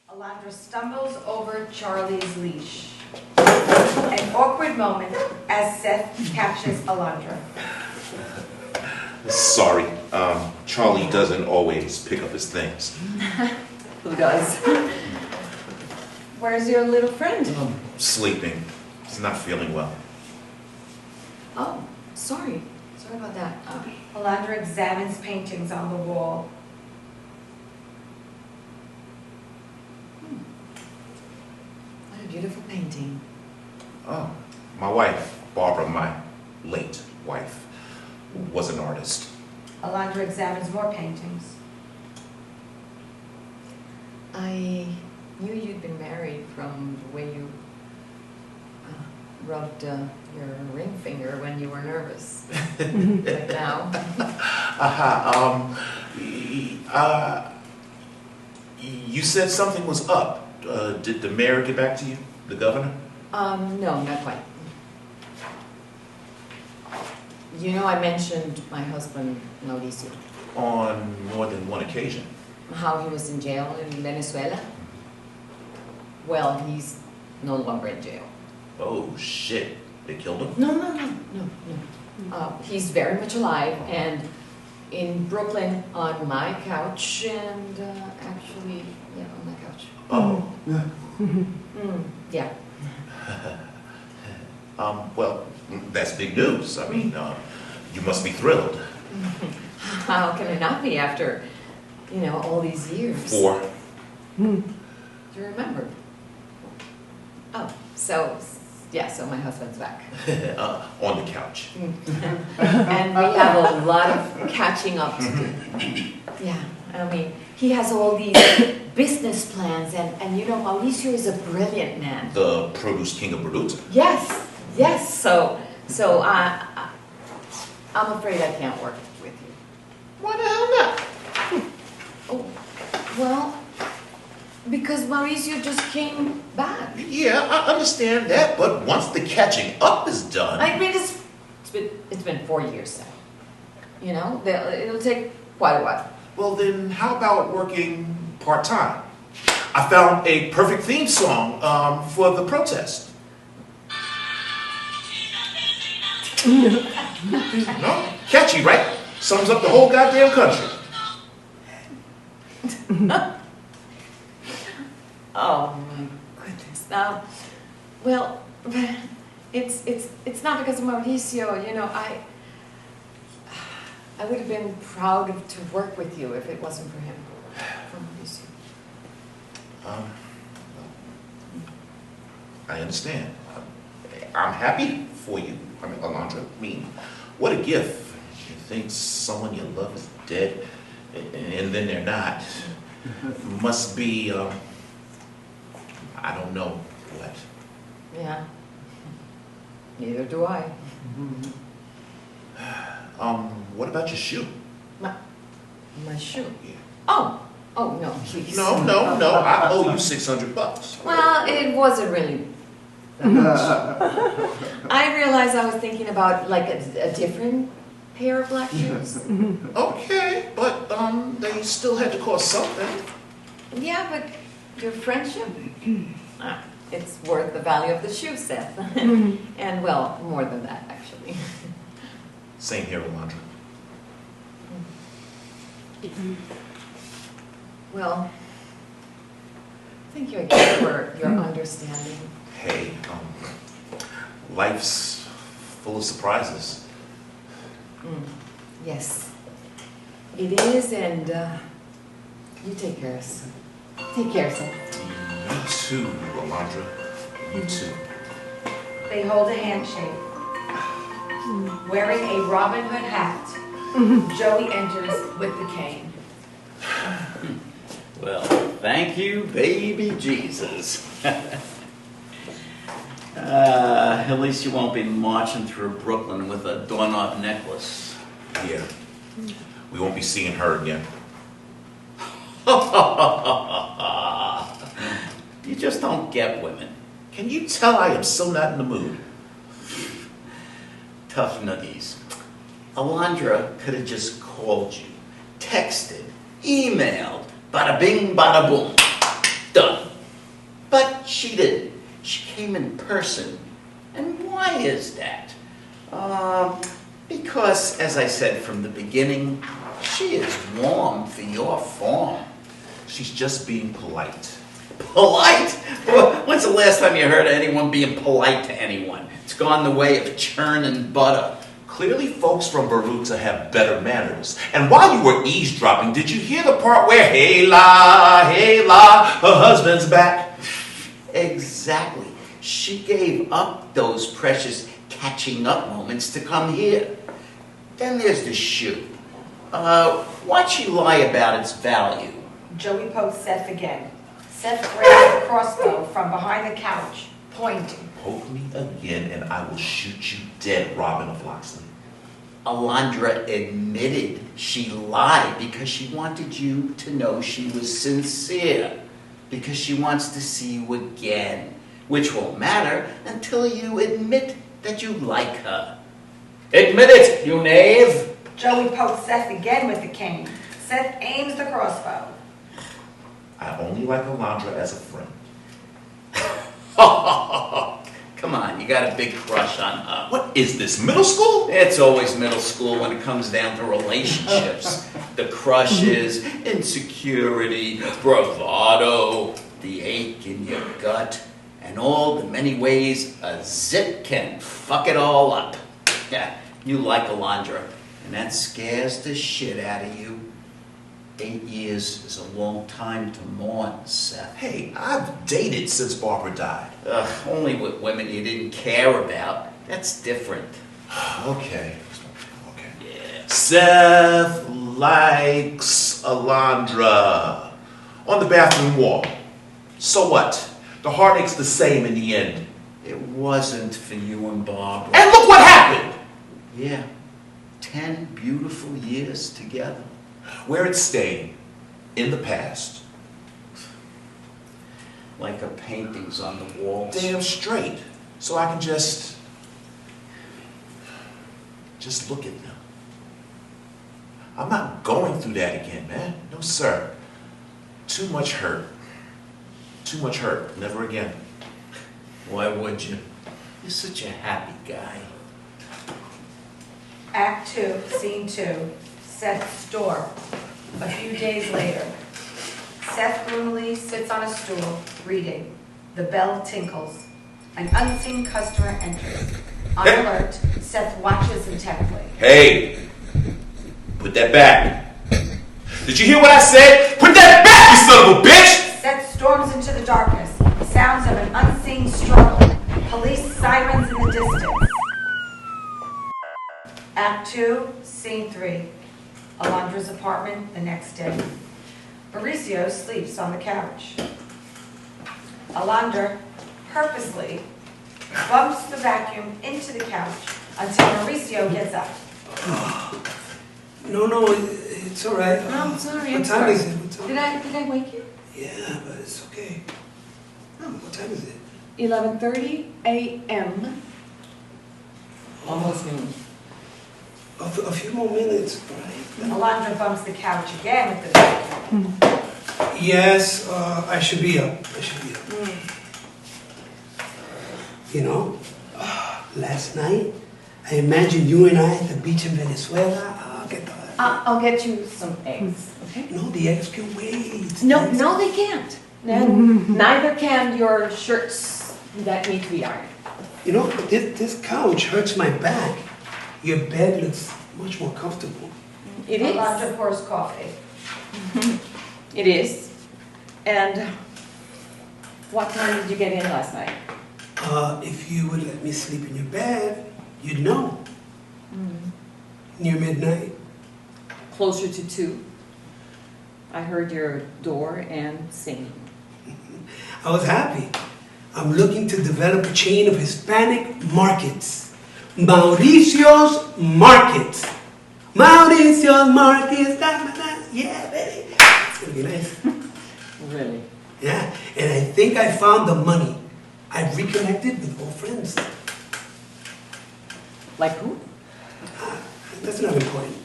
1. Alondra stumbles over Charlie's leash. An awkward moment as Seth catches Alondra. Sorry, Charlie doesn't always pick up his things. Who does? Where's your little friend? Sleeping. He's not feeling well. Oh, sorry. Sorry about that. Alondra examines paintings on the wall. What a beautiful painting. Oh, my wife, Barbara, my late wife, was an artist. Alondra examines more paintings. I knew you'd been married from the way you rubbed your ring finger when you were nervous. Like now. You said something was up. Did the mayor get back to you? The governor? No, not quite. You know, I mentioned my husband, Mauricio, On more than one occasion. how he was in jail in Venezuela. Well, he's no longer in jail. Oh, shit. They killed him? No. He's very much alive and in Brooklyn on my couch and actually, yeah, on my couch. Oh. Yeah. Well, that's big news. I mean, you must be thrilled. How can I not be after, all these years? 4. Do you remember? Oh, so my husband's back. On the couch. And we have a lot of catching up to do. Yeah, I mean, he has all these business plans and Mauricio is a brilliant man. The produce king of Bruta. Yes, so I'm afraid I can't work with you. Why the hell not? Oh, well, because Mauricio just came back. Yeah, I understand that, but once the catching up is done... I mean, it's been 4 years now. It'll take quite a while. Well, then how about working part-time? I found a perfect theme song for the protest. No? Catchy, right? Sums up the whole goddamn country. Oh my goodness. Well, it's not because of Mauricio. I would have been proud to work with you if it wasn't for him, for Mauricio. I understand. I'm happy for you, Alondra. I mean, what a gift. You think someone you love is dead, and then they're not. Must be, I don't know what. Yeah. Neither do I. What about your shoe? My shoe. Yeah. Oh, no, please. No, I owe you $600. Well, it wasn't really that much. I realized I was thinking about like a different pair of black shoes. Okay, but they still had to cost something. Yeah, but your friendship, it's worth the value of the shoe, Seth. And well, more than that, actually. Same here, Alondra. Well, thank you again for your understanding. Hey, life's full of surprises. Yes, it is, and you take care, Seth. Take care, Seth. You too, Alondra. You too. They hold a handshake. Wearing a Robin Hood hat, Joey enters with the cane. Well, thank you, baby Jesus. At least you won't be marching through Brooklyn with a doorknob necklace. Yeah. We won't be seeing her again. You just don't get women. Can you tell I am so not in the mood? Tough nuggies. Alondra could have just called you, texted, emailed, bada bing, bada boom. Done. But she didn't. She came in person. And why is that? Because, as I said from the beginning, she is warm for your form. She's just being polite. Polite? Well, when's the last time you heard of anyone being polite to anyone? It's gone the way of churning butter. Clearly, folks from Baruta have better manners. And while you were eavesdropping, did you hear the part where, hey la, her husband's back? Exactly. She gave up those precious catching up moments to come here. Then there's the shoe. Why'd she lie about its value? Joey pokes Seth again. Seth grabs a crossbow from behind the couch, pointing. Poke me again and I will shoot you dead, Robin of Locksley. Alondra admitted she lied because she wanted you to know she was sincere. Because she wants to see you again. Which won't matter until you admit that you like her. Admit it, you knave! Joey pokes Seth again with the cane. Seth aims the crossbow. I only like Alondra as a friend. Come on, you got a big crush on her. What is this, middle school? It's always middle school when it comes down to relationships. The crush is insecurity, bravado, the ache in your gut, and all the many ways a zit can fuck it all up. Yeah, you like Alondra, and that scares the shit out of you. 8 years is a long time to mourn, Seth. Hey, I've dated since Barbara died. Only with women you didn't care about. That's different. Okay. Yeah. Seth likes Alondra on the bathroom wall. So what? The heartache's the same in the end. It wasn't for you and Barbara. And look what happened! Yeah, 10 beautiful years together. Where it stayed, in the past. Like her paintings on the walls. Damn straight. So I can just look at them. I'm not going through that again, man. No, sir. Too much hurt. Too much hurt. Never again. Why would you? You're such a happy guy. Act 2, Scene 2, Seth's store. A few days later, Seth gloomily sits on a stool, reading. The bell tinkles. An unseen customer enters. On alert, Seth watches intently. Hey! Put that back. Did you hear what I said? Put that back, you son of a bitch! Seth storms into the darkness. Seth sounds of an unseen struggle. Police sirens in the distance. Act 2, Scene 3. Alondra's apartment the next day. Mauricio sleeps on the couch. Alondra purposely bumps the vacuum into the couch until Mauricio gets up. No, it's all right. No, I'm sorry. What time is it? What time? Did I wake you? Yeah, but it's okay. What time is it? 11:30 a.m. Almost noon. A few more minutes, right? Alondra bumps the couch again with the vacuum. Yes, I should be up. You know, last night, I imagined you and I at the beach in Venezuela. I'll get you some eggs, okay? No, the eggs can wait. No, they can't. Then neither can your shirts that need to be ironed. You know, this couch hurts my back. Your bed looks much more comfortable. It is. Alondra pours coffee. It is. And what time did you get in last night? If you would let me sleep in your bed, you'd know. Near midnight. Closer to 2. I heard your door and singing. I was happy. I'm looking to develop a chain of Hispanic markets. Mauricio's Markets. Mauricio's Markets. Yeah, baby. It's going to be nice. Really? Yeah, and I think I found the money. I've reconnected with old friends. Like who? That's not important.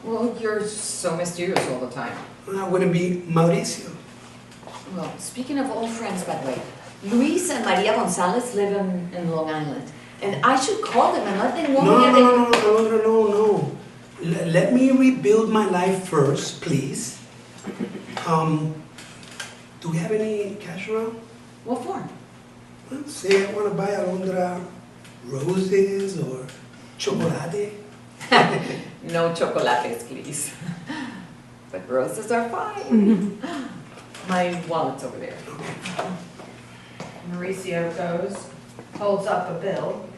Well, you're so mysterious all the time. I wouldn't be Mauricio. Well, speaking of old friends, by the way, Luis and Maria Gonzalez live in Long Island. And I should call them and let them know No. Let me rebuild my life first, please. Do we have any cash around? What for? Well, say I want to buy Alondra roses or chocolate. No chocolates, please. But roses are fine. My wallet's over there. Mauricio goes, holds up a bill.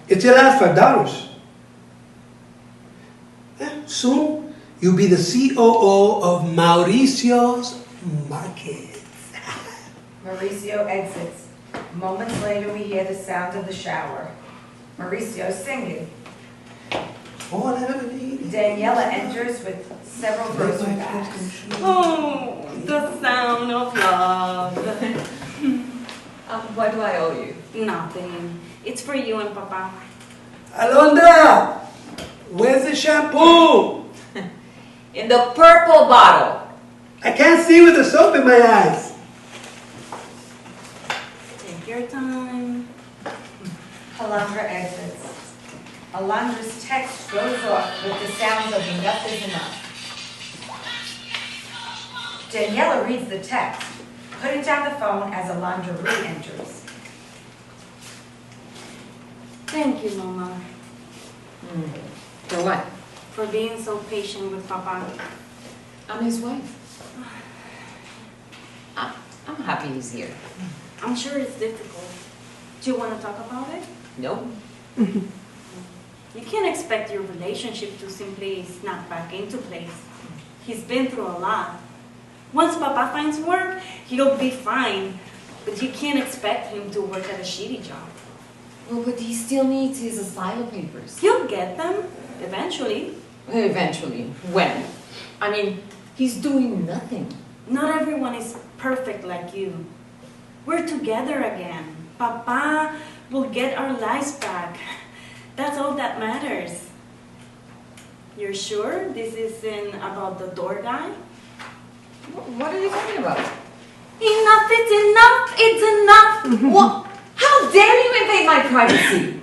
It's your last $5. Soon, you'll be the COO of Mauricio's Markets. Mauricio exits. Moments later, we hear the sound of the shower. Mauricio singing. All I ever need. Daniela enters with several grocery bags. Oh, the sound of love. What do I owe you? Nothing. It's for you and Papa. Alondra, where's the shampoo? In the purple bottle. I can't see with the soap in my eyes. Take your time. Alondra exits. Alondra's text goes off with the sounds of enough is enough. Daniela reads the text, putting down the phone as Alondra re-enters. Thank you, Mama, For what? for being so patient with Papa. I'm his wife. I'm happy he's here. I'm sure it's difficult. Do you want to talk about it? No. You can't expect your relationship to simply snap back into place. He's been through a lot. Once Papa finds work, he'll be fine. But you can't expect him to work at a shitty job. Well, but he still needs his asylum papers. He'll get them, eventually. Eventually. When? I mean, he's doing nothing. Not everyone is perfect like you. We're together again. Papa will get our lives back. That's all that matters. You're sure this isn't about the door guy? What are you talking about? Enough, it's enough, it's enough. What? How dare you invade my privacy?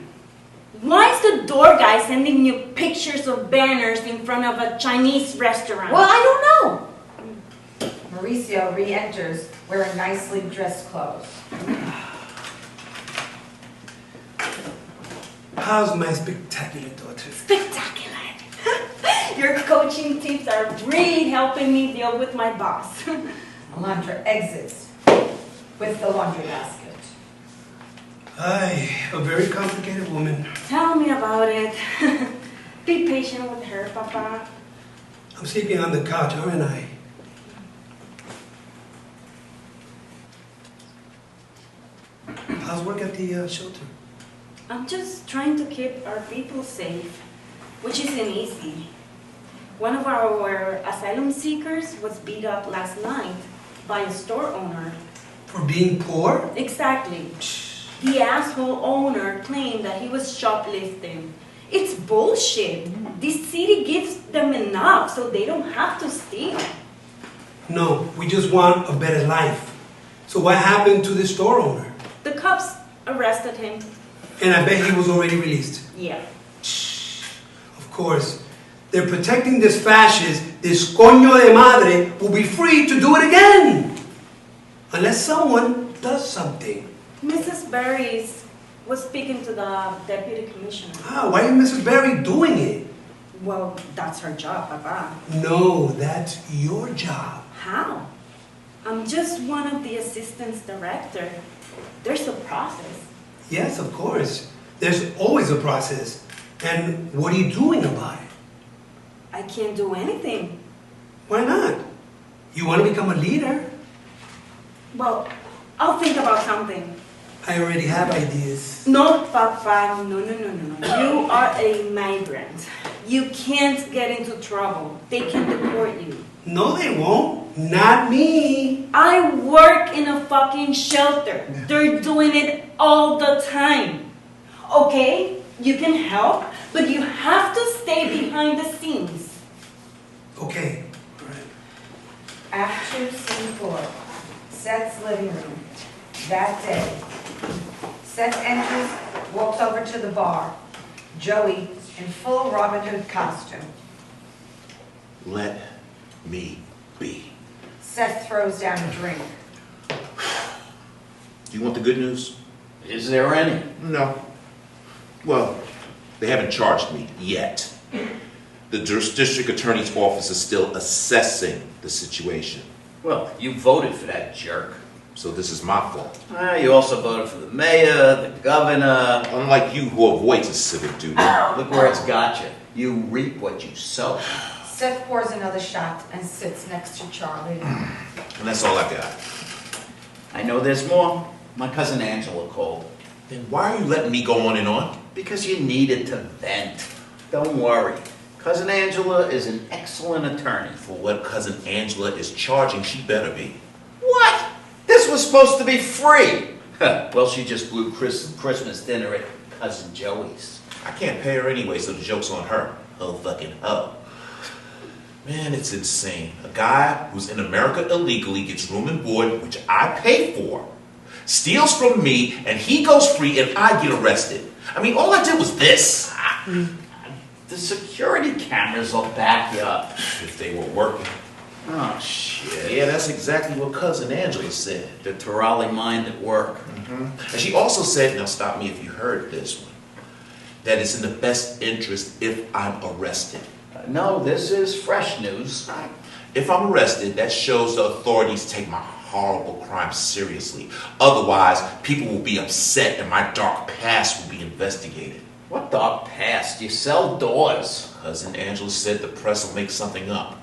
Why is the door guy sending you pictures of banners in front of a Chinese restaurant? Well, I don't know. Mauricio re-enters wearing nicely dressed clothes. How's my spectacular daughter? Spectacular. Your coaching tips are really helping me deal with my boss. Alondra exits. with the laundry basket. Ay, a very complicated woman. Tell me about it. Be patient with her, Papa. I'm sleeping on the couch, aren't I? How's work at the shelter? I'm just trying to keep our people safe, which isn't easy. One of our asylum seekers was beat up last night by a store owner. For being poor? Exactly. The asshole owner claimed that he was shoplifting. It's bullshit. This city gives them enough so they don't have to steal. No, we just want a better life. So what happened to the store owner? The cops arrested him. And I bet he was already released. Yeah. Of course. They're protecting this fascist, this coño de madre, will be free to do it again. Unless someone does something. Mrs. Berry was speaking to the deputy commissioner. Why is Mrs. Berry doing it? Well, that's her job, Papa. No, that's your job. How? I'm just one of the assistants director. There's a process. Yes, of course. There's always a process. And what are you doing about it? I can't do anything. Why not? You want to become a leader? Well, I'll think about something. I already have ideas. No, Papa, no. You are a migrant. You can't get into trouble. They can deport you. No, they won't. Not me. I work in a fucking shelter. They're doing it all the time. Okay, you can help, but you have to stay behind the scenes. Okay. All right. Act 2, Scene 4. Seth's living room. That day. Seth enters, walks over to the bar. Joey in full Robin Hood costume. Let me be. Seth throws down a drink. Do you want the good news? Is there any? No. Well, they haven't charged me yet. The district attorney's office is still assessing the situation. Well, you voted for that jerk. So this is my fault. You also voted for the mayor, the governor. Unlike you who avoids a civic duty. Look where it's got you. You reap what you sow. Seth pours another shot and sits next to Charlie. And that's all I got. I know there's more. My cousin Angela called. Then why are you letting me go on and on? Because you needed to vent. Don't worry. Cousin Angela is an excellent attorney. For what cousin Angela is charging, she better be. What? This was supposed to be free. Well, she just blew Christmas dinner at Cousin Joey's. I can't pay her anyway, so the joke's on her. Oh, fucking oh. Man, it's insane. A guy who's in America illegally gets room and board, which I pay for, steals from me, and he goes free, and I get arrested. I mean, all I did was this. The security cameras will back you up. If they were working. Oh, shit. Yeah, that's exactly what cousin Angela said. The Torali mind at work. And she also said, now stop me if you heard this one, that it's in the best interest if I'm arrested. No, this is fresh news. If I'm arrested, that shows the authorities take my horrible crime seriously. Otherwise, people will be upset and my dark past will be investigated. What dark past? You sell doors. Cousin Angela said the press will make something up.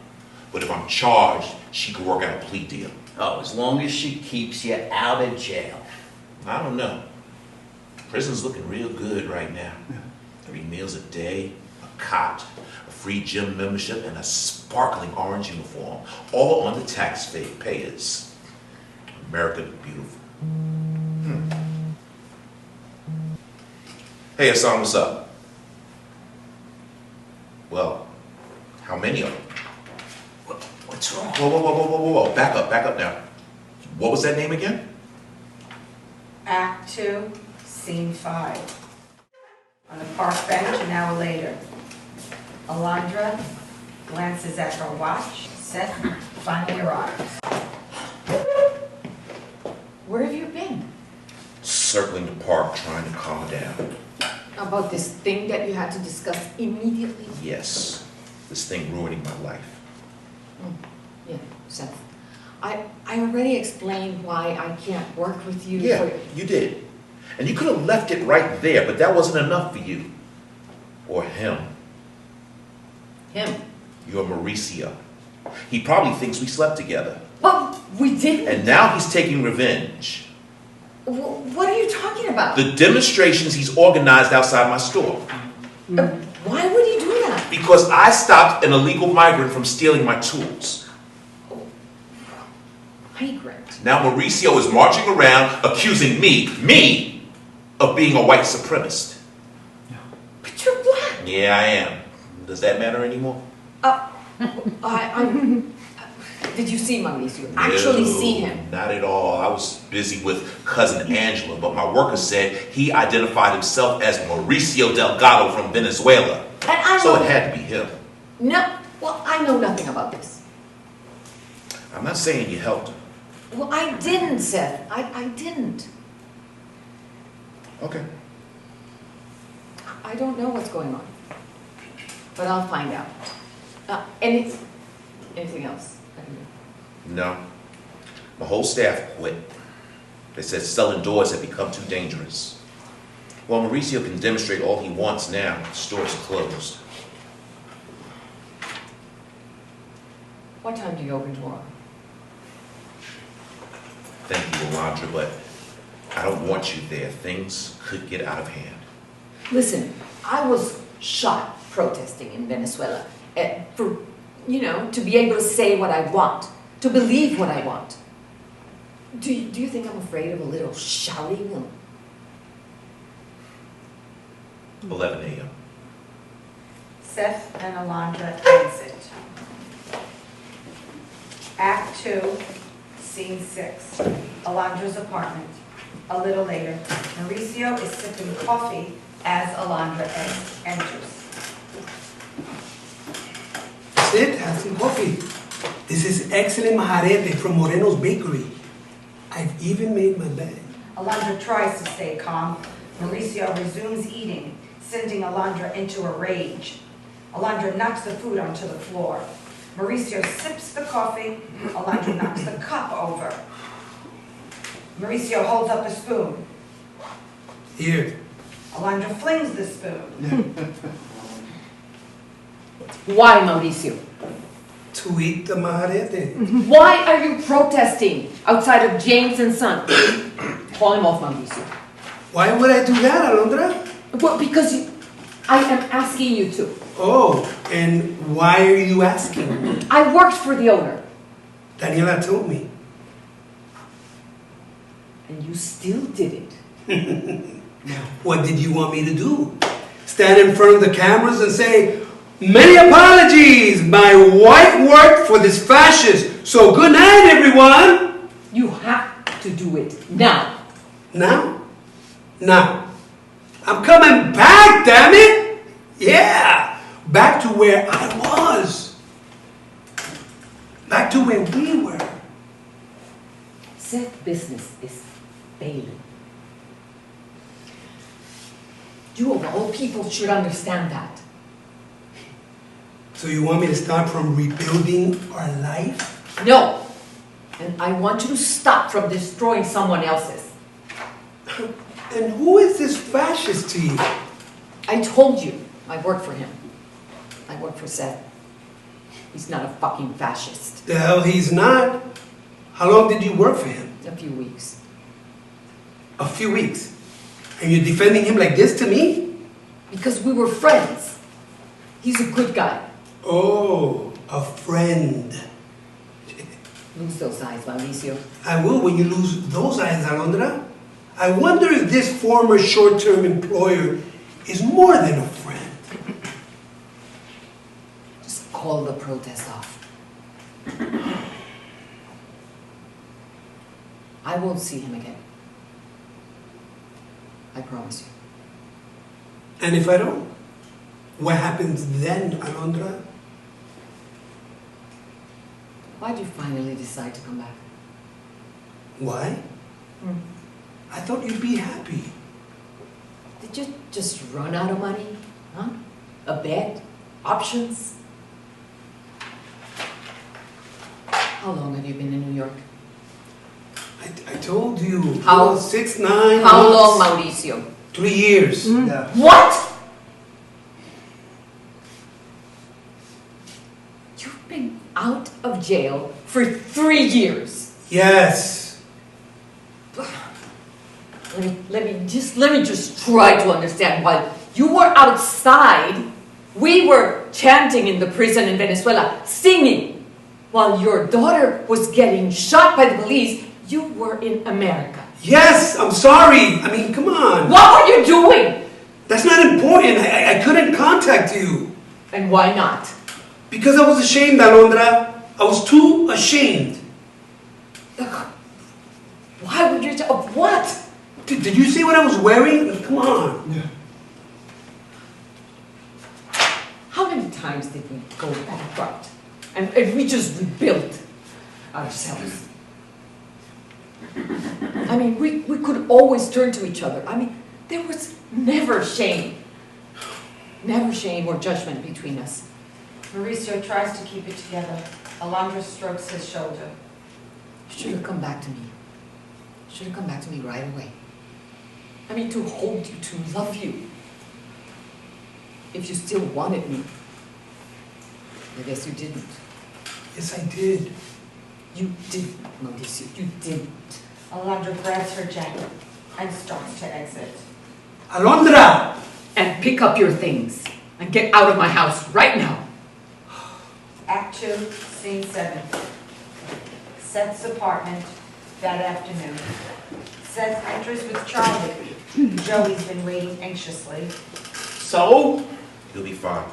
But if I'm charged, she could work out a plea deal. Oh, as long as she keeps you out of jail. I don't know. Prison's looking real good right now. 3 meals a day, a cot, a free gym membership, and a sparkling orange uniform, all on the taxpayers. America the beautiful. Hey, Hassan, what's up? Well, how many of them? What's wrong? Whoa. Back up now. What was that name again? Act 2, Scene 5. On a park bench an hour later. Alondra glances at her watch. Seth finally arrives. Where have you been? Circling the park, trying to calm her down. About this thing that you had to discuss immediately? Yes, this thing ruining my life. Yeah, Seth. I already explained why I can't work with you. Yeah, you did. And you could have left it right there, but that wasn't enough for you. Or him. Him. You're Mauricio. He probably thinks we slept together. Well, we didn't. And now he's taking revenge. What are you talking about? The demonstrations he's organized outside my store. Why would he do that? Because I stopped an illegal migrant from stealing my tools. Migrant. Now Mauricio is marching around accusing me, of being a white supremacist. But you're black. Yeah, I am. Does that matter anymore? Did you see Mauricio? Actually No, see him? Not at all. I was busy with cousin Angela, but my worker said he identified himself as Mauricio Delgado from Venezuela. And I So know, it had to be him. No, well, I know nothing about this. I'm not saying you helped him. Well, I didn't, Seth. I didn't. Okay. I don't know what's going on. But I'll find out. Anything else I can do? No. My whole staff quit. They said selling doors had become too dangerous. Well, Mauricio can demonstrate all he wants now. The store's closed. What time do you open tomorrow? Thank you, Alondra, but I don't want you there. Things could get out of hand. Listen, I was shot protesting in Venezuela for, to be able to say what I want, to believe what I want. Do you think I'm afraid of a little shouting? 11 a.m. Seth and Alondra exit. Act 2, Scene 6, Alondra's apartment. A little later, Mauricio is sipping coffee as Alondra enters. Sid, have some coffee. This is excellent majarete from Moreno's Bakery. I've even made my bed. Alondra tries to stay calm. Mauricio resumes eating, sending Alondra into a rage. Alondra knocks the food onto the floor. Mauricio sips the coffee. Alondra knocks the cup over. Mauricio holds up a spoon. Here. Alondra flings the spoon. Why, Mauricio? To eat the majarete. Why are you protesting outside of James and Son? Call him off, Mauricio. Why would I do that, Alondra? Well, because I am asking you to. Oh, and why are you asking? I worked for the owner. Daniela told me. And you still did it. What did you want me to do? Stand in front of the cameras and say, "Many apologies, my wife worked for this fascist, so good night, everyone." You have to do it now. Now? Now. I'm coming back, damn it! Yeah! Back to where I was. Back to where we were. Seth's business is failing. You of all people should understand that. So you want me to start from rebuilding our life? No. And I want you to stop from destroying someone else's. And who is this fascist to you? I told you I work for him. I work for Seth. He's not a fucking fascist. The hell he's not. How long did you work for him? A few weeks. A few weeks. And you're defending him like this to me? Because we were friends. He's a good guy. Oh, a friend. Lose those eyes, Mauricio. I will when you lose those eyes, Alondra. I wonder if this former short-term employer is more than a friend. Just call the protest off. I won't see him again. I promise you. And if I don't, what happens then, Alondra? Why'd you finally decide to come back? Why? I thought you'd be happy. Did you just run out of money? Huh? A bed? Options? How long have you been in New York? I told you. How- 6, 9 How months. long, Mauricio? 3 years. Yeah. What? You've been out of jail for 3 years. Yes. Let me just try to understand. While you were outside, we were chanting in the prison in Venezuela, singing. While your daughter was getting shot by the police, you were in America. Yes, I'm sorry. I mean, come on. What were you doing? That's not important. I couldn't contact you. And why not? Because I was ashamed, Alondra. I was too ashamed. Why would you? Of what? Did you see what I was wearing? Come on. How many times did we go bankrupt? And we just rebuilt ourselves. I mean, we could always turn to each other. I mean, there was never shame. Never shame or judgment between us. Mauricio tries to keep it together. Alondra strokes his shoulder. You should have come back to me. You should have come back to me right away. I mean, to hold you, to love you. If you still wanted me. I guess you didn't. Yes, I did. You didn't, Mauricio. You didn't. Alondra grabs her jacket and starts to exit. Alondra! And pick up your things and get out of my house right now. Act 2, Scene 7. Seth's apartment that afternoon. Seth enters with Charlie. Joey's been waiting anxiously. So, He'll be fine.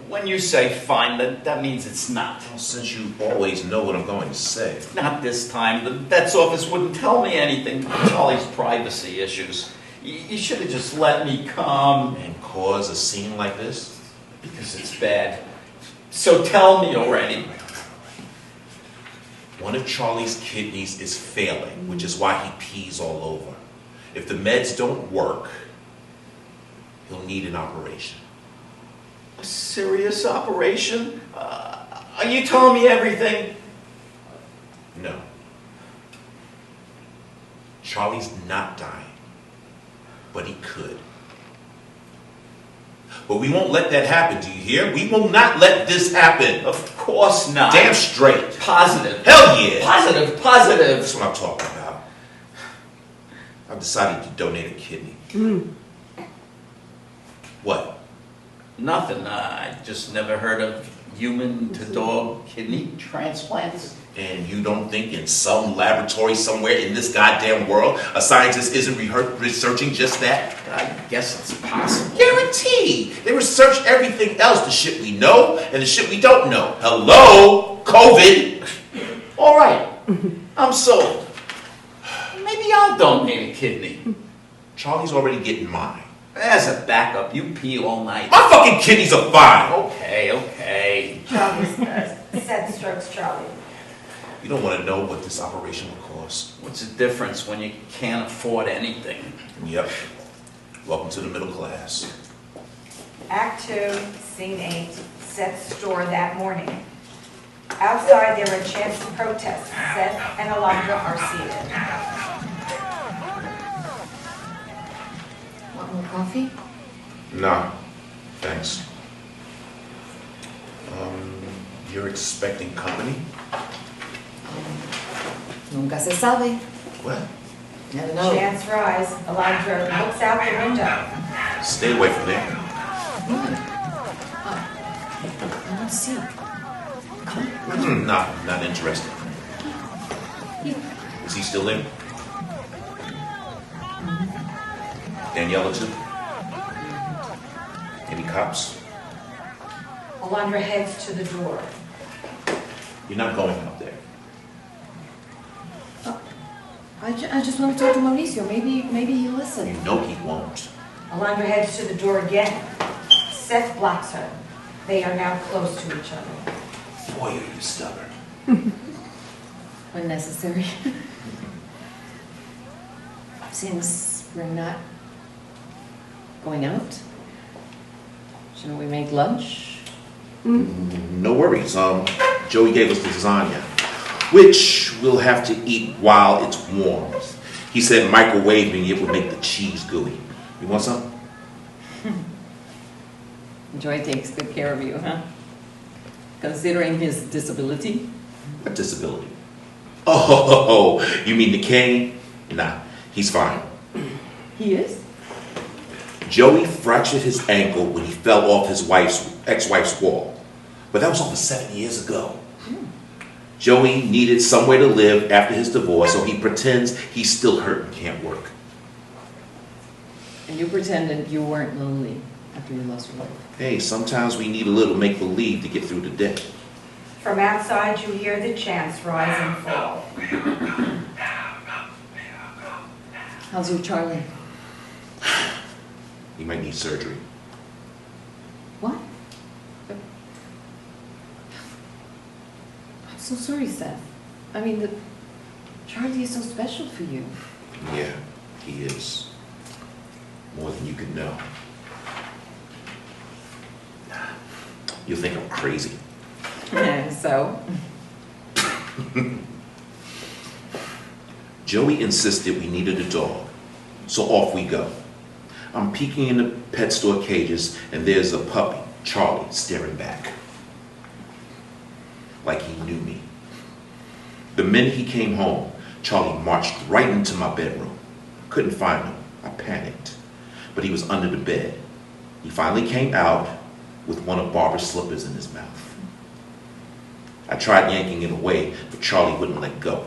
when you say fine, that means it's not. Well, since you always know what I'm going to say. Not this time. The vet's office wouldn't tell me anything. Charlie's privacy issues. You should have just let me come. And cause a scene like this? Because it's bad. So tell me already. One of Charlie's kidneys is failing, which is why he pees all over. If the meds don't work, he'll need an operation. A serious operation? Are you telling me everything? No. Charlie's not dying, but he could. But we won't let that happen, do you hear? We will not let this happen. Of course not. Damn straight. Positive. Hell yeah. Positive, That's positive. what I'm talking about. I've decided to donate a kidney. What? Nothing. I just never heard of human-to-dog kidney transplants. And you don't think in some laboratory somewhere in this goddamn world a scientist isn't researching just that? I guess it's possible. Guaranteed. They research everything else, the shit we know and the shit we don't know. Hello? COVID? All right. I'm sold. Maybe I'll donate a kidney. Charlie's already getting mine. As a backup, you pee all night. My fucking kidneys are fine. Okay. Seth strokes Charlie. You don't want to know what this operation will cost. What's the difference when you can't afford anything? Yep. Welcome to the middle class. Act 2, Scene 8. Seth's store that morning. Outside there are chants of protest. Seth and Alondra are seated. Want more coffee? Nah, thanks. You're expecting company? Nunca se sabe. What? Never know. Chants rise. Alondra looks out the window. Stay away from there. I don't see. Nah, not interested. Is he still in? Daniela too? Any cops? Alondra heads to the door. You're not going out there. I just want to talk to Mauricio. Maybe he'll listen. You know he won't. Alondra heads to the door again. Seth blocks her. They are now close to each other. Boy, are you stubborn. Unnecessary. Since we're not going out, shouldn't we make lunch? No worries. Joey gave us the lasagna, which we'll have to eat while it's warm. He said microwaving it would make the cheese gooey. You want some? Joy takes good care of you, huh? Considering his disability. What disability? Oh, you mean the cane? Nah, he's fine. He is? Joey fractured his ankle when he fell off his ex-wife's wall. But that was over 7 years ago. Joey needed somewhere to live after his divorce, so he pretends he's still hurt and can't work. And you pretended you weren't lonely after you lost your wife. Hey, sometimes we need a little make-believe to get through the day. From outside, you hear the chants rise and fall. How's your Charlie? He might need surgery. What? I'm so sorry, Seth. I mean, Charlie is so special for you. Yeah, he is. More than you could know. You think I'm crazy. So? Joey insisted we needed a dog, so off we go. I'm peeking in the pet store cages, and there's a puppy, Charlie, staring back. Like he knew me. The minute he came home, Charlie marched right into my bedroom. Couldn't find him. I panicked. But he was under the bed. He finally came out with one of Barbara's slippers in his mouth. I tried yanking it away, but Charlie wouldn't let go.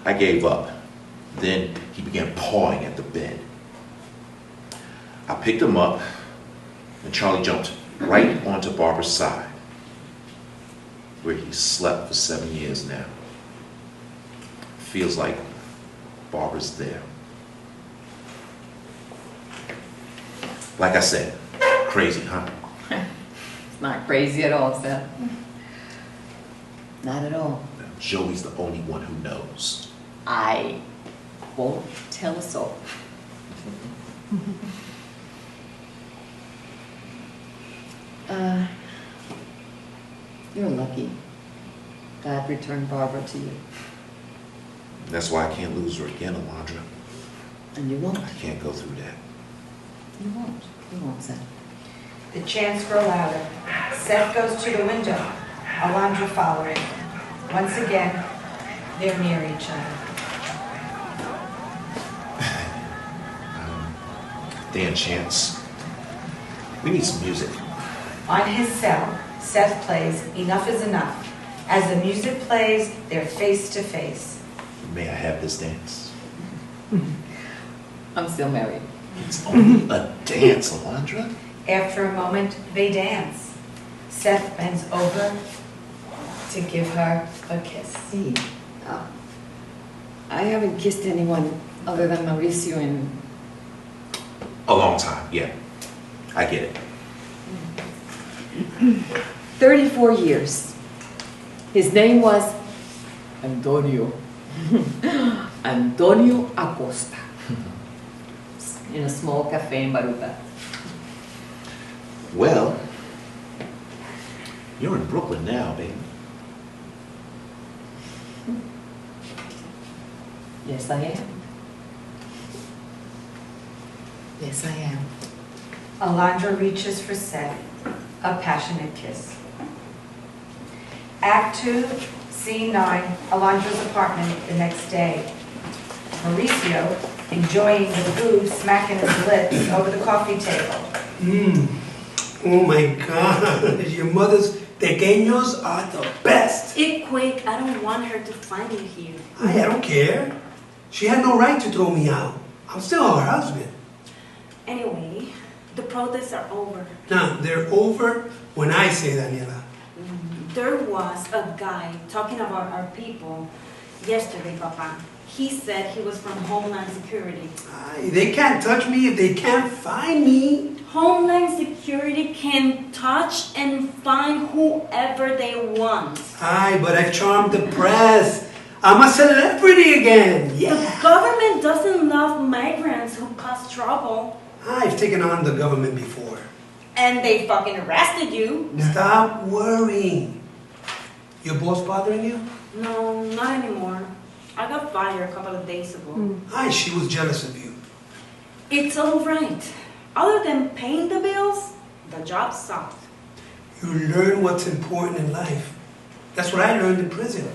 I gave up. Then he began pawing at the bed. I picked him up, and Charlie jumped right onto Barbara's side, where he slept for 7 years now. Feels like Barbara's there. Like I said, crazy, huh? It's not crazy at all, Seth. Not at all. Joey's the only one who knows. I won't tell a soul. You're lucky. God returned Barbara to you. That's why I can't lose her again, Alondra. And you won't. I can't go through that. You won't. You won't, Seth. The chants grow louder. Seth goes to the window. Alondra following. Once again, they're near each other. Dan Chance, we need some music. On his cell, Seth plays Enough is Enough. As the music plays, they're face to face. May I have this dance? I'm still married. It's only a dance, Alondra. After a moment, they dance. Seth bends over to give her a kiss. See, I haven't kissed anyone other than Mauricio in... A long time, yeah. I get it. 34 years. His name was Antonio. Antonio Acosta. In a small cafe in Baruta. Well, you're in Brooklyn now, baby. Yes, I am. Yes, I am. Alondra reaches for Seth, a passionate kiss. Act 2, Scene 9, Alondra's apartment the next day. Mauricio, enjoying the food, smacking his lips over the coffee table. Oh my God, your mother's pequeños are the best. Eat quick. I don't want her to find you here. I don't care. She had no right to throw me out. I'm still her husband. Anyway, the protests are over. Now, they're over when I say, Daniela. There was a guy talking about our people yesterday, Papa. He said he was from Homeland Security. Aye, they can't touch me if they can't find me. Homeland Security can touch and find whoever they want. Aye, but I've charmed the press. I'm a celebrity again. The Yeah. government doesn't love migrants who cause trouble. I've taken on the government before. And they fucking arrested you. Stop worrying. Your boss bothering you? No, not anymore. I got fired a couple of days ago. She was jealous of you. It's all right. Other than paying the bills, the job sucked. You learn what's important in life. That's what I learned in prison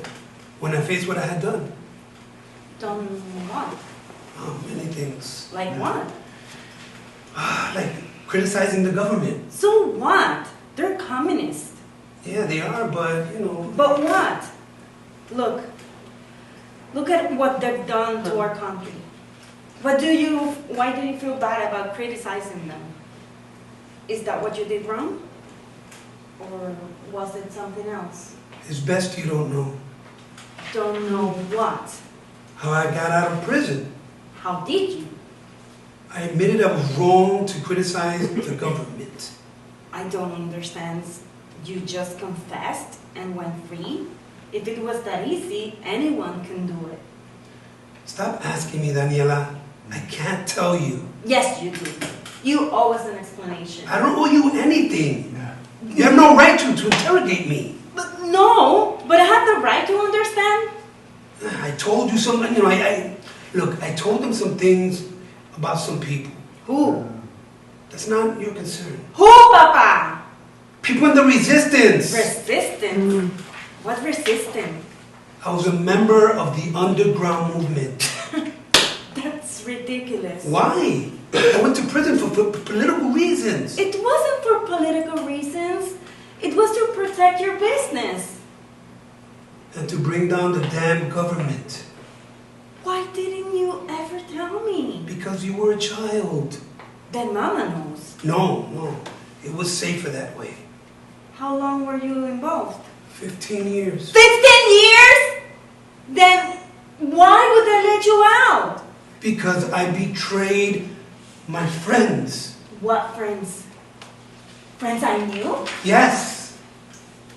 when I faced what I had done. Done what? Oh, many things. Like Yeah. what? Like criticizing the government. So what? They're communist. Yeah, they are, but you know. But what? Look at what they've done to our country. Why do you feel bad about criticizing them? Is that what you did wrong? Or was it something else? It's best you don't know Don't know what. how I got out of prison. How did you? I admitted I was wrong to criticize the government. I don't understand. You just confessed and went free? If it was that easy, anyone can do it. Stop asking me, Daniela. I can't tell you. Yes, you do. You owe us an explanation. I don't owe you anything. You have no right to interrogate me. But no, but I have the right to understand. I told you something, you know, look, I told them some things about some people. Who? That's not your concern. Who, Papa? People in the resistance. Resistance? What resistance? I was a member of the underground movement. That's ridiculous. Why? I went to prison for political reasons. It wasn't for political reasons. It was to protect your business. And to bring down the damn government. Why didn't you ever tell me? Because you were a child. Then Mama knows. No. It was safer that way. How long were you involved? 15 years. 15 years? Then why would they let you out? Because I betrayed my friends. What friends? Friends I knew? Yes.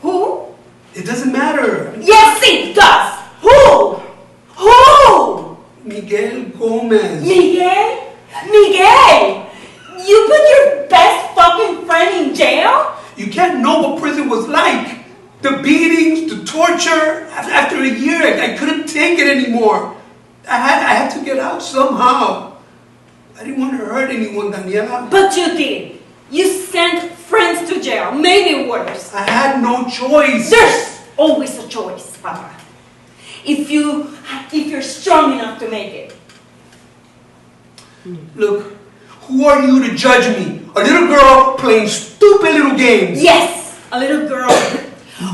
Who? It doesn't matter. Yes, it does. Who? Who? Miguel Gomez. Miguel? Miguel! You put your best fucking friend in jail? You can't know what prison was like. The beatings, the torture. After a year, I couldn't take it anymore. I had to get out somehow. I didn't want to hurt anyone, Daniela. But you did. You sent friends to jail, maybe worse. I had no choice. There's always a choice, Papa. If you're strong enough to make it. Look, who are you to judge me? A little girl playing stupid little games. Yes, a little girl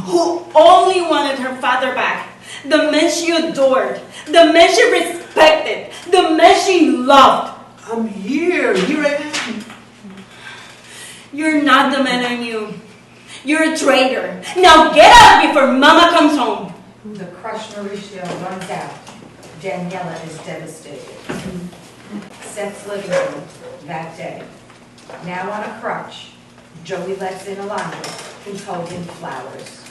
who only wanted her father back. The man she adored. The man she respected. The man she loved. I'm here. Here I am. You're not the man I knew. You're a traitor. Now get out before Mama comes home. The crushed Mauricio runs out. Daniela is devastated. Seth's living room that day. Now on a crutch, Joey lets in Alondra, who's holding flowers.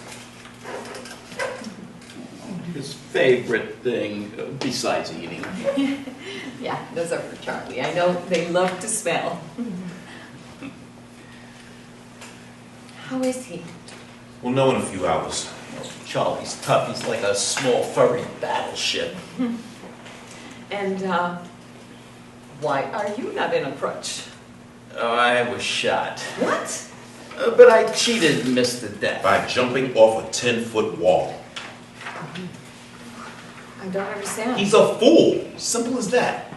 His favorite thing, besides eating. Yeah, those are for Charlie. I know they love to smell. How is he? We'll know in a few hours. Charlie's tough. He's like a small furry battleship. And why are you not in a crutch? Oh, I was shot. What? But I cheated and missed the death. By jumping off a 10-foot wall. I don't understand. He's a fool. Simple as that.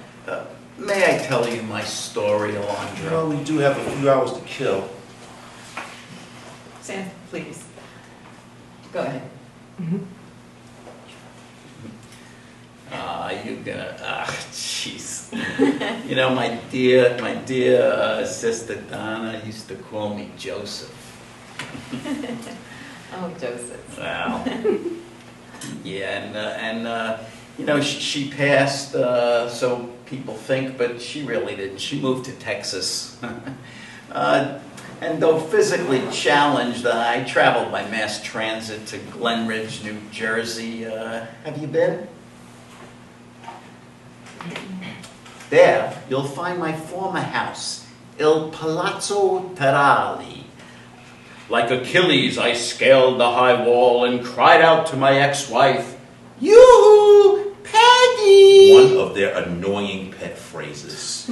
May I tell you my story, Alondra? Well, we do have a few hours to kill. Sam, please. Go ahead. You're gonna, jeez. You know, my dear sister Donna used to call me Joseph. Oh, Joseph. Well, yeah, and you know, she passed, so people think, but she really didn't. She moved to Texas. And though physically challenged, I traveled by mass transit to Glen Ridge, New Jersey. Have you been? There, you'll find my former house. Il Palazzo Terali. Like Achilles, I scaled the high wall and cried out to my ex-wife. You, Peggy! One of their annoying pet phrases.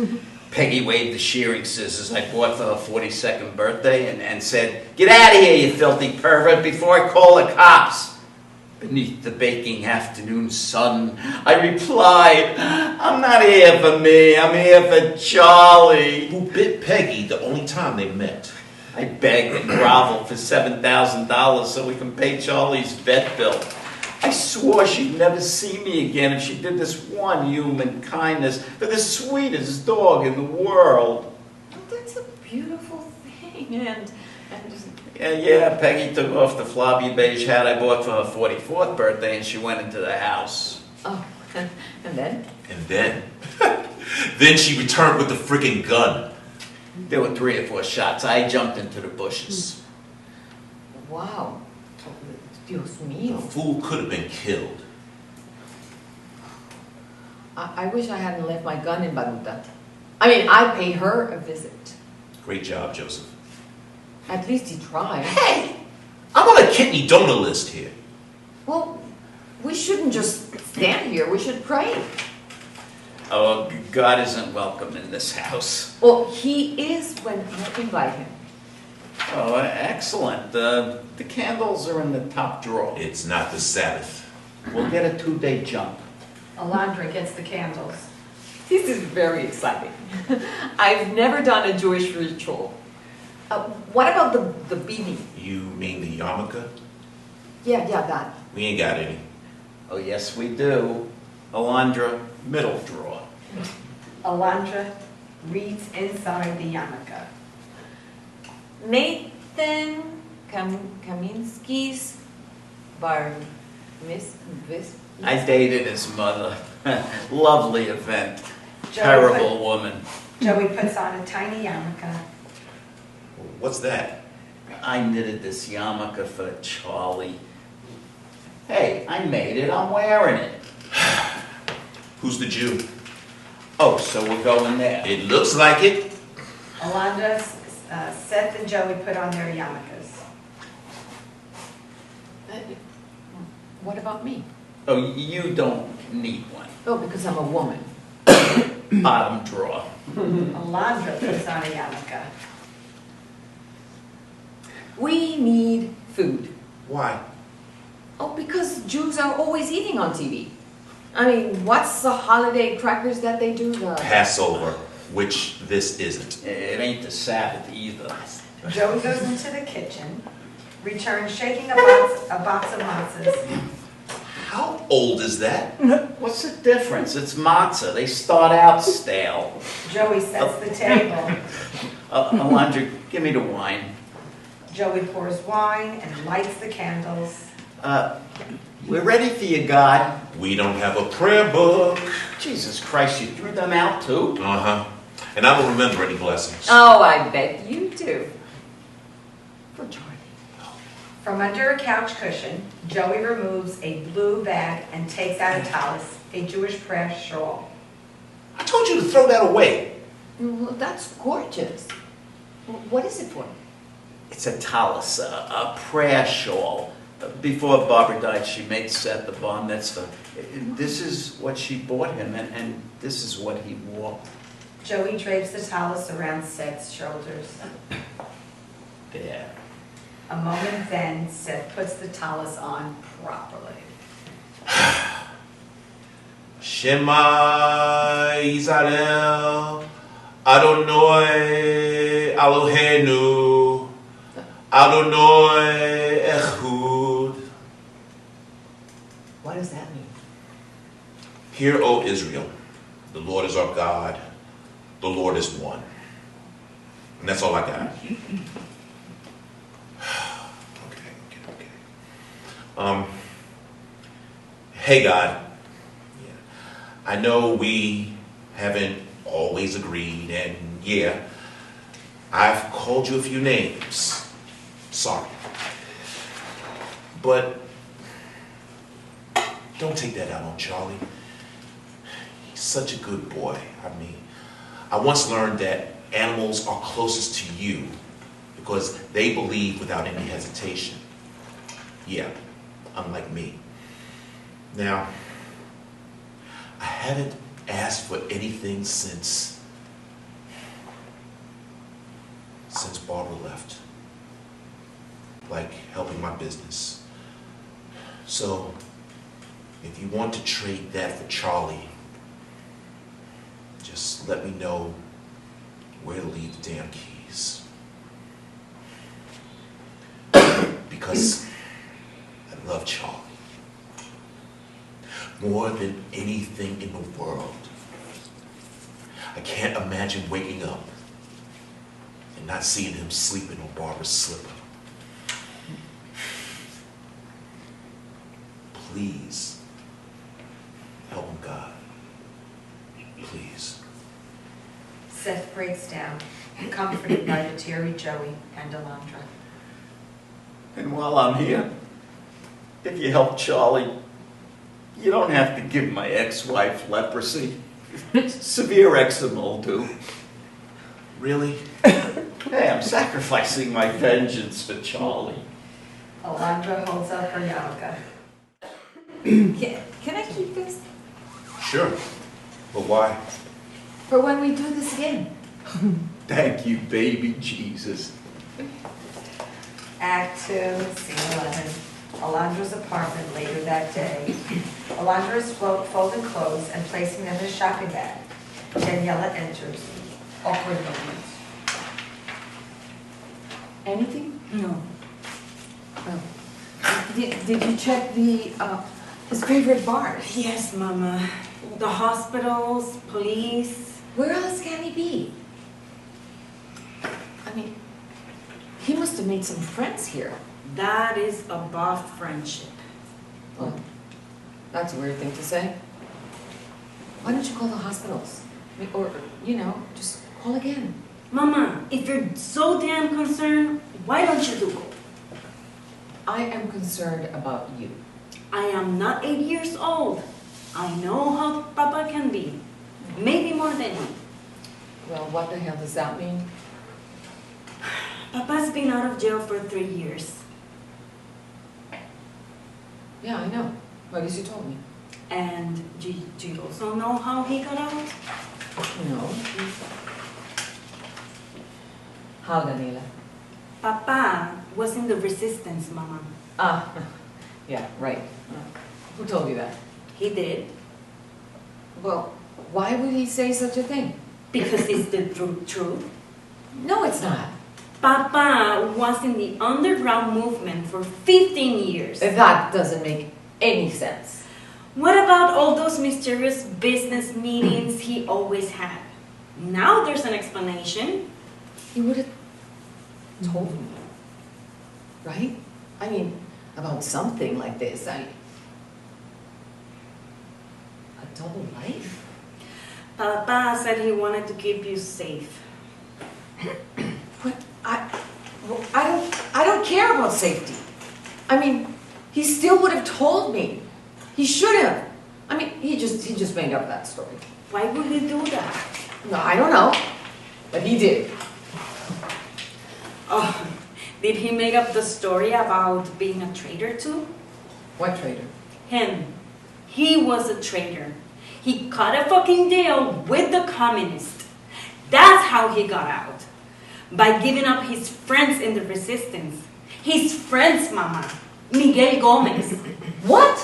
Peggy waved the shearing scissors I bought for her 42nd birthday and said, "Get out of here, you filthy pervert, before I call the cops." Beneath the baking afternoon sun, I replied, "I'm not here for me, I'm here for Charlie." Who bit Peggy the only time they met. I begged and groveled for $7,000 so we can pay Charlie's vet bill. I swore she'd never see me again if she did this one human kindness for the sweetest dog in the world. That's a beautiful thing, and Yeah, Peggy took off the floppy beige hat I bought for her 44th birthday and she went into the house. oh, and then? And then, then she returned with the freaking gun. There were 3 or 4 shots. I jumped into the bushes. Wow. Dios The mío. fool could have been killed. I wish I hadn't left my gun in Baruta. I mean, I paid her a visit. Great job, Joseph. At least he tried. Hey, I'm on a kidney donor list here. Well, we shouldn't just stand here. We should pray. Oh, God isn't welcome in this house. Well, he is when I invite him. Oh, excellent. The candles are in the top drawer. It's not the Sabbath. We'll get a 2-day jump. Alondra gets the candles. This is very exciting. I've never done a Jewish ritual. What about the beanie? You mean the yarmulke? Yeah, that. We ain't got any. Oh, yes, we do. Alondra, middle drawer. Alondra reads inside the yarmulke. Nathan Kaminsky's bar miss. I dated his mother. Lovely event. Joey Terrible woman. Joey puts on a tiny yarmulke. What's that? I knitted this yarmulke for Charlie. Hey, I made it. I'm wearing it. Who's the Jew? Oh, so we're going there. It looks like it. Alondra, Seth and Joey put on their yarmulkes. What about me? Oh, you don't need one. Oh, because I'm a woman. Bottom drawer. Alondra puts on a yarmulke. We need food. Why? Oh, because Jews are always eating on TV. I mean, what's the holiday crackers that they do? Passover, which this isn't. It ain't the Sabbath either. Joey goes into the kitchen, returns shaking a box of matzahs. How old is that? What's the difference? It's matzah. They start out stale. Joey sets the table. Alondra, give me the wine. Joey pours wine and lights the candles. We're ready for you, God. We don't have a prayer book. Jesus Christ, you threw them out too? Uh-huh. And I don't remember any blessings. Oh, I bet you do. For Charlie. From under a couch cushion, Joey removes a blue bag and takes out a tallis, a Jewish prayer shawl. I told you to throw that away. Well, that's gorgeous. What is it for? It's a tallis, a prayer shawl. Before Barbara died, she made Seth the bar mitzvah. This is what she bought him, and this is what he wore. Joey drapes the tallis around Seth's shoulders. There. A moment then, Seth puts the tallis on properly. Shema Yisrael, Adonai Eloheinu, Adonai Echud. What does that mean? Hear, O Israel, the Lord is our God, the Lord is one. And that's all I got. Okay. Hey God, I know we haven't always agreed, and yeah, I've called you a few names. Sorry. But don't take that out on Charlie. He's such a good boy. I mean, I once learned that animals are closest to you because they believe without any hesitation. Yeah, unlike me. Now, I haven't asked for anything since Barbara left. Like helping my business. So, if you want to trade that for Charlie, just let me know where to leave the damn keys. Because I love Charlie. More than anything in the world. I can't imagine waking up and not seeing him sleeping on Barbara's slipper. Please, help him, God. Please. Seth breaks down, comforted by the teary Joey and Alondra. And while I'm here, if you help Charlie, you don't have to give my ex-wife leprosy. Severe eczema will do. Really? Hey, I'm sacrificing my vengeance for Charlie. Alondra holds up her yarmulke. Can I keep this? Sure. But why? For when we do this again. Thank you, baby Jesus. Act 2, Scene 11. Alondra's apartment later that day. Alondra is folding clothes and placing them in a shopping bag. Daniela enters. Awkward moment. Anything? No. Oh. Did you check his favorite bars? Yes, Mama. The hospitals, police. Where else can he be? I mean, he must have made some friends here. That is above friendship. Well, that's a weird thing to say. Why don't you call the hospitals? I mean, or, just call again. Mama, if you're so damn concerned, why don't you do it? I am concerned about you. I am not 8 years old. I know how Papa can be. Maybe more than me. Well, what the hell does that mean? Papa's been out of jail for 3 years. Yeah, I know. Well, at least you told me. And do you also know how he got out? No. How, Daniela? Papa was in the resistance, Mama. Ah, yeah, right. Who told you that? He did. Well, why would he say such a thing? Because it's the truth. No, it's not. Papa was in the underground movement for 15 years. That doesn't make any sense. What about all those mysterious business meetings he always had? Now there's an explanation. He would have told me, right? I mean, about something like this. A double life? Papa said he wanted to keep you safe. But I don't care about safety. I mean, he still would have told me. He should have. I mean, he just made up that story. Why would he do that? No, I don't know, but he did. Oh, did he make up the story about being a traitor too? What traitor? Him. He was a traitor. He cut a fucking deal with the communists. That's how he got out. By giving up his friends in the resistance. His friends, Mama. Miguel Gomez. What?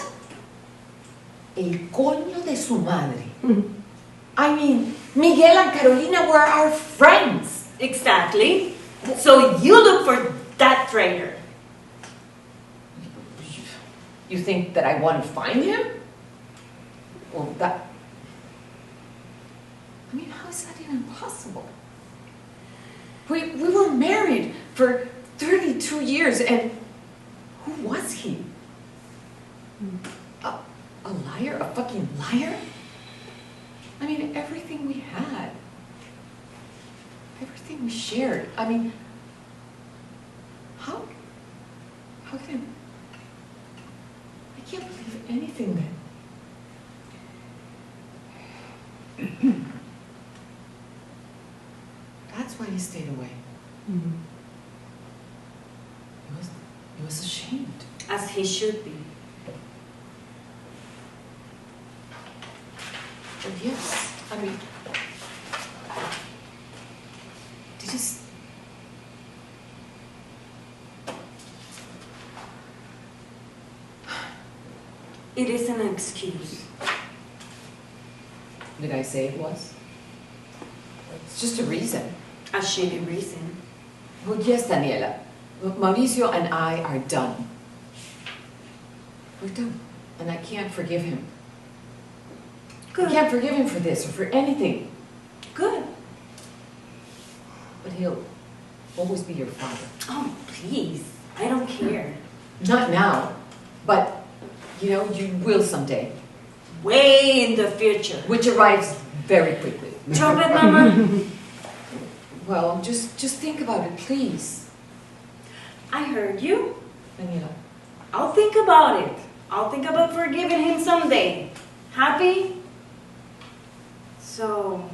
El coño de su madre. I mean, Miguel and Carolina were our friends. Exactly. So you look for that traitor. You think that I want to find him? Well, that... I mean, how is that even possible? We were married for 32 years, and who was he? A liar? A fucking liar? I mean, everything we had. Everything we shared. I mean, how can... I can't believe anything that... why he stayed away. He was ashamed. As he should be. But yes, I mean, did you? It isn't an excuse. Did I say it was? It's just a reason. A shitty reason. Well, yes, Daniela. Mauricio and I are done. We're done. And I can't forgive him. I Good. can't forgive him for this or for anything. Good. But he'll always be your father. Oh, please. I don't care. Not now, but you know, you will someday, Way in the future. which arrives very quickly. Drop it, Mama. Well, just think about it, please. I heard you. Daniela. I'll think about it. I'll think about forgiving him someday. Happy? So,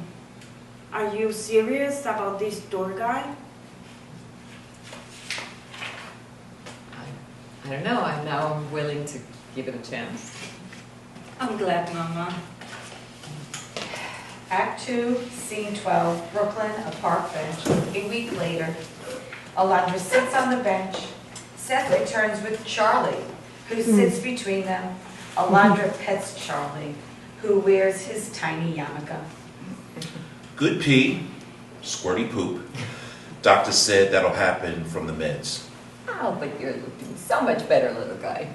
are you serious about this tour guide? I don't know. I'm willing to give it a chance. I'm glad, Mama. Act 2, Scene 12, Brooklyn, a park bench. A week later, Alondra sits on the bench. Seth returns with Charlie, who sits between them. Alondra pets Charlie, who wears his tiny yarmulke. Good pee, squirty poop. Doctor said that'll happen from the meds. Oh, but you're looking so much better, little guy.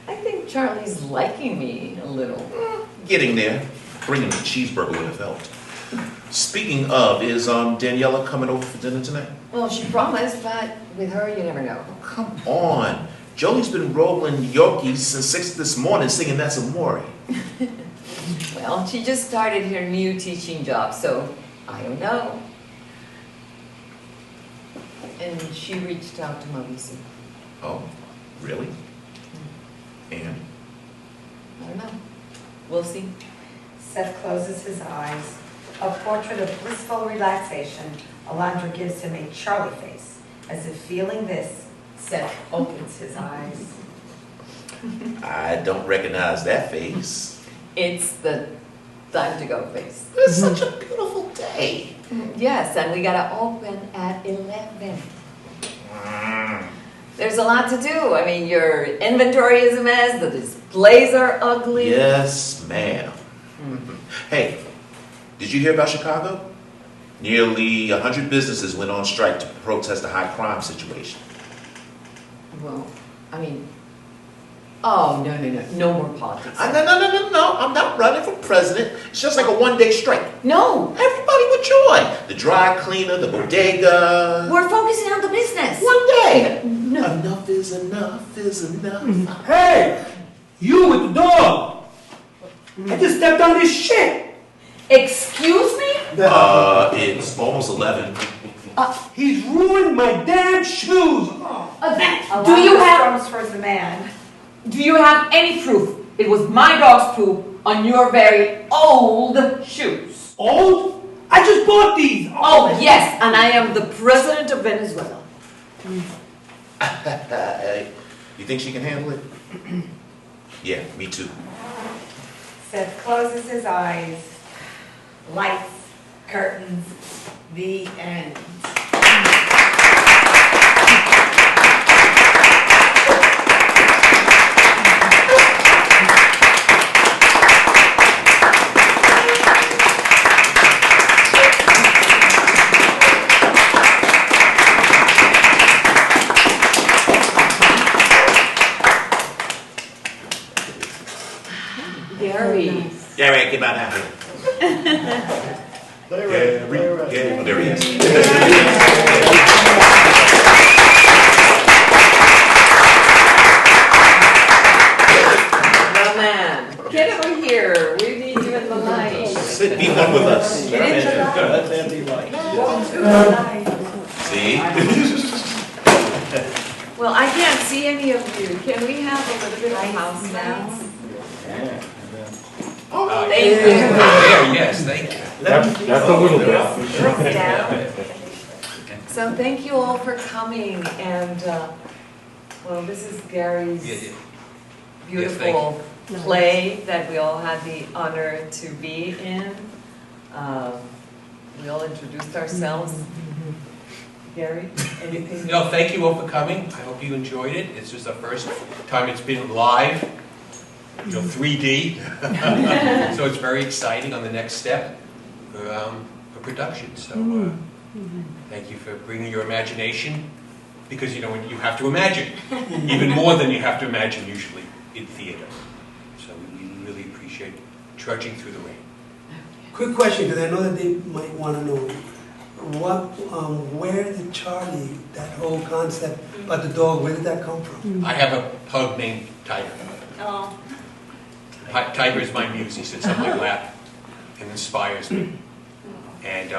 I think Charlie's liking me a little. Getting there. Bringing the cheeseburger would have helped. Speaking of, is Daniela coming over for dinner tonight? Well, she promised, but with her, you never know. Come on. Jolie's been rolling Yorkies since 6 this morning singing That's Amore. Well, she just started her new teaching job, so I don't know. And she reached out to Mauricio. Oh, really? And? I don't know. We'll see. Seth closes his eyes. A portrait of blissful relaxation. Alondra gives him a Charlie face. As if feeling this, Seth opens his eyes. I don't recognize that face. It's the time to go face. It's such a beautiful day. Yes, and we gotta open at 11. There's a lot to do. I mean, your inventory is a mess, the displays are ugly. Yes, ma'am. Hey, did you hear about Chicago? Nearly 100 businesses went on strike to protest the high crime situation. Well, I mean, oh, no more politics. No, I'm not running for president. It's just like a one-day strike. No, Everybody would join. The dry cleaner, the bodega. we're focusing on the business. One day. No. Enough is enough is enough. Hey! You with the dog! I just stepped on this shit! Excuse me? It's almost 11. He's ruined my damn shoes! Do you have Strums for the man. any proof it was my dog's poop on your very old shoes? Old? I just bought these! Oh, yes, and I am the president of Venezuela. You think she can handle it? Yeah, me too. Seth closes his eyes. Lights, curtains, the end. Gary. Gary, get out of here. Gary, oh, there he is. My man, get over here. We need you in the light. Sit, be one with us. Get into the light. Let's empty light. See? Well, I can't see any of you. Can we have a little bit of a house now? Thank you. There, yes, thank you. That's a little bit. Girls down. So thank you all for coming, and, well, this is Gary's Yeah. beautiful play that we all had the honor to be in. We all introduced ourselves. Gary, anything? No, thank you all for coming. I hope you enjoyed it. This was the first time it's been live, 3D. So it's very exciting on the next step for production. So thank you for bringing your imagination, because you have to imagine even more than you have to imagine usually in theater. So we really appreciate trudging through the rain. Quick question, because I know that they might want to know. Where did Charlie, that whole concept about the dog, where did that come from? I have a pug named Tiger. Oh. Tiger is my muse. He sits on my lap and inspires me. And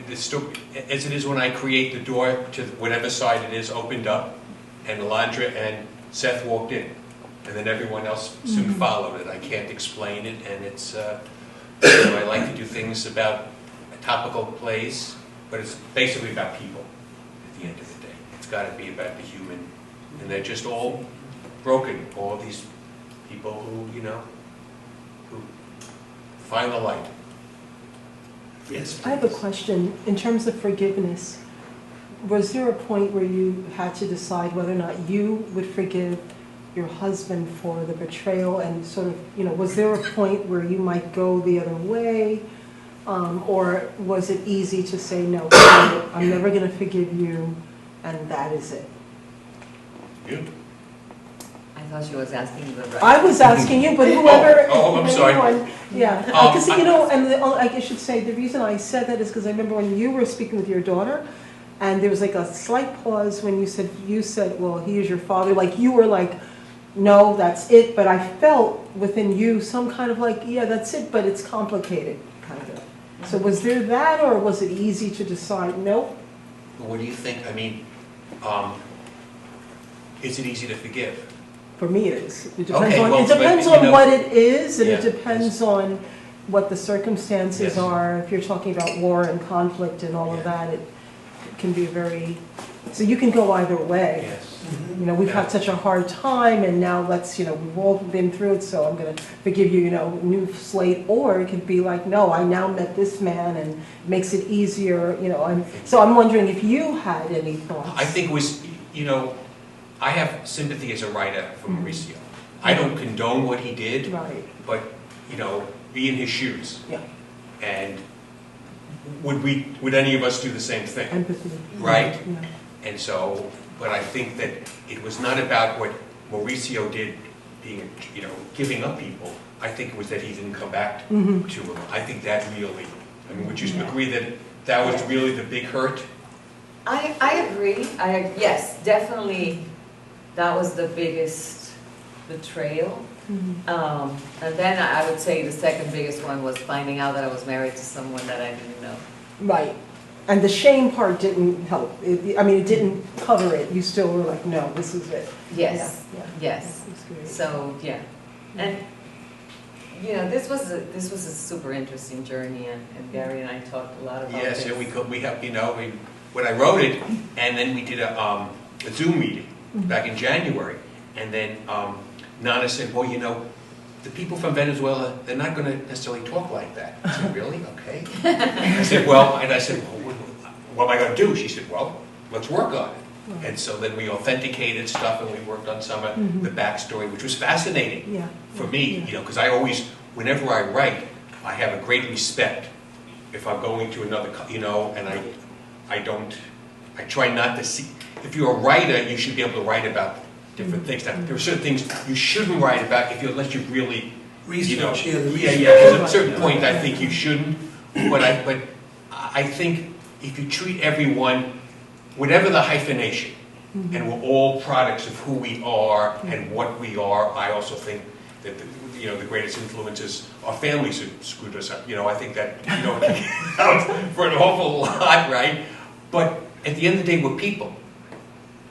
the story, as it is when I create, the door to whatever side it is opened up, and Alondra and Seth walked in, and then everyone else soon followed it. I can't explain it, and it's I like to do things about topical plays, but it's basically about people at the end of the day. It's got to be about the human, and they're just all broken, all these people who find the light. Yes. I have a question. In terms of forgiveness, was there a point where you had to decide whether or not you would forgive your husband for the betrayal, and sort of, was there a point where you might go the other way? Or was it easy to say, no, I'm never going to forgive you, and that is it? You? I thought she was asking you the right. I was asking you, but whoever. Oh, I'm sorry. Anyone, yeah, because I should say, the reason I said that is because I remember when you were speaking with your daughter, and there was like a slight pause when you said, well, he is your father. Like you were like, no, that's it. But I felt within you some kind of like, yeah, that's it, but it's complicated, kind of. So was there that, or was it easy to decide, nope? What do you think? I mean, is it easy to forgive? For me, it is. It depends Okay, on, well, it depends but, on what it is, and Yeah. it depends on what the circumstances Yes. are. If you're talking about war and conflict and all of that, it can be very, so you can go either way. Yes. We've had such a hard time, and now we've all been through it, so I'm going to forgive you, new slate. Or it could be like, no, I now met this man, and it makes it easier, So I'm wondering if you had any thoughts. I think it was, I have sympathy as a writer for Mauricio. I don't condone what he did, Right, but, be in his shoes. yeah, And would any of us do the same thing? empathy. Right. Yeah. And so, but I think that it was not about what Mauricio did, being, giving up people. I think it was that he didn't come back to him. I think that really, would you agree that that was really the big hurt? I agree. Yes, definitely, that was the biggest betrayal. And then I would say the second biggest one was finding out that I was married to someone that I didn't know. Right. And the shame part didn't help. It didn't cover it. You still were like, no, this is it. Yes, Yeah, yeah. yes. That's great. So, yeah. And, this was a super interesting journey, and Gary and I talked a lot about Yes, this. yeah, we have, when I wrote it, and then we did a Zoom meeting back in January, and then Nana said, well, the people from Venezuela, they're not going to necessarily talk like that. I said, really? Okay. I said, well, what am I going to do? She said, well, let's work on it. And so then we authenticated stuff, and we worked on some of the backstory, which was fascinating Yeah. for me, because I always, whenever I write, I have a great respect if I'm going to another, and I try not to see. If you're a writer, you should be able to write about different things. Now, there are certain things you shouldn't write about unless you've really, Research, yeah. research. Because at a certain point, I think you shouldn't. But I think if you treat everyone, whatever the hyphenation, and we're all products of who we are and what we are, I also think that the greatest influences are families who screwed us up. I think that counts for an awful lot, right? But at the end of the day, we're people.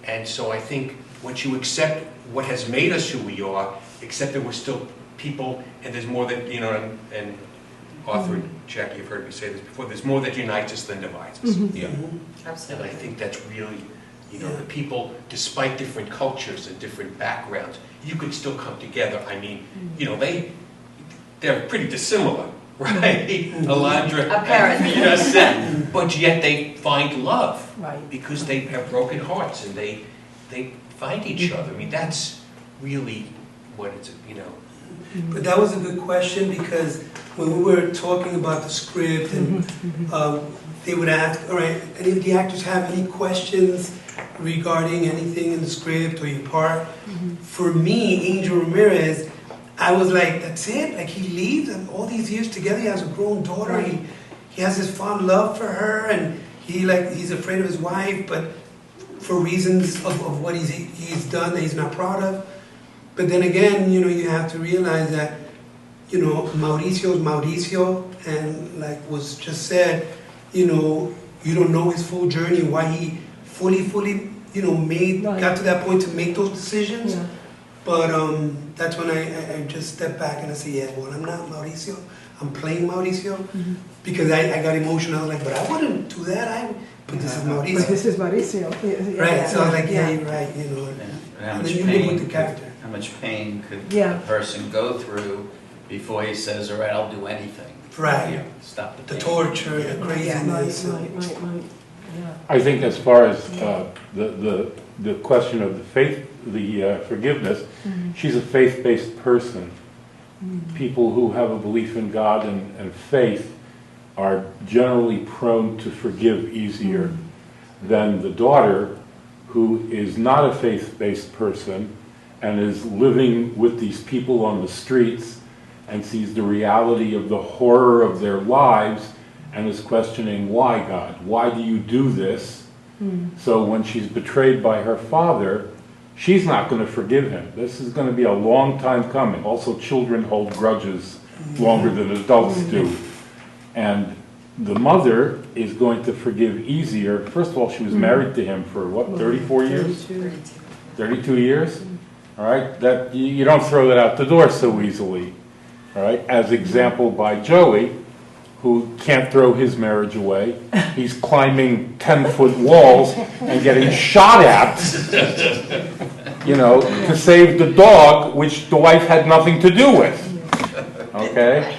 And so I think once you accept what has made us who we are, accept that we're still people, and there's more that, and Arthur and Jackie, you've heard me say this before, there's more that unites us than divides us. Yeah. And I think that's really, the people, despite different cultures and different backgrounds, you could still come together. I mean, they're pretty dissimilar, right? Alondra Apparently. and Vida said, but yet they find love. Right. Because they have broken hearts and they find each other. I mean, that's really what it's, But that was a good question, because when we were talking about the script and they would ask, all right, any of the actors have any questions regarding anything in the script or your part? For me, Angel Ramirez, I was like, that's it? Like, he leaves and all these years together, he has a grown daughter, he has this fond love for her, and he's afraid of his wife, but for reasons of what he's done that he's not proud of. But then again, you have to realize that, Mauricio's Mauricio, and like was just said, you don't know his full journey, why he fully, got to that point to make those decisions. Yeah. But that's when I just stepped back and I said, yeah, well, I'm not Mauricio, I'm playing Mauricio, because I got emotional. I was like, but I wouldn't do that, but this is Mauricio. But this is Mauricio. Yeah, Right, so I was like, yeah, yeah. you're right, And how And much then you live with pain, the character. how much pain could Yeah. a person go through before he says, all right, I'll do anything. Right. Stop the The pain. torture, the Right, craziness. right. Yeah. I think as far as the question of the faith, the forgiveness, she's a faith-based person. People who have a belief in God and faith are generally prone to forgive easier than the daughter, who is not a faith-based person and is living with these people on the streets and sees the reality of the horror of their lives and is questioning, why, God? Why do you do this? So when she's betrayed by her father, she's not going to forgive him. This is going to be a long time coming. Also, children hold grudges longer than adults do. And the mother is going to forgive easier. First of all, she was married to him for, 34 years? 32 years? All right? That you don't throw that out the door so easily. All right? As example by Joey, who can't throw his marriage away. He's climbing 10-foot walls and getting shot at, to save the dog, which the wife had nothing to do with. Okay?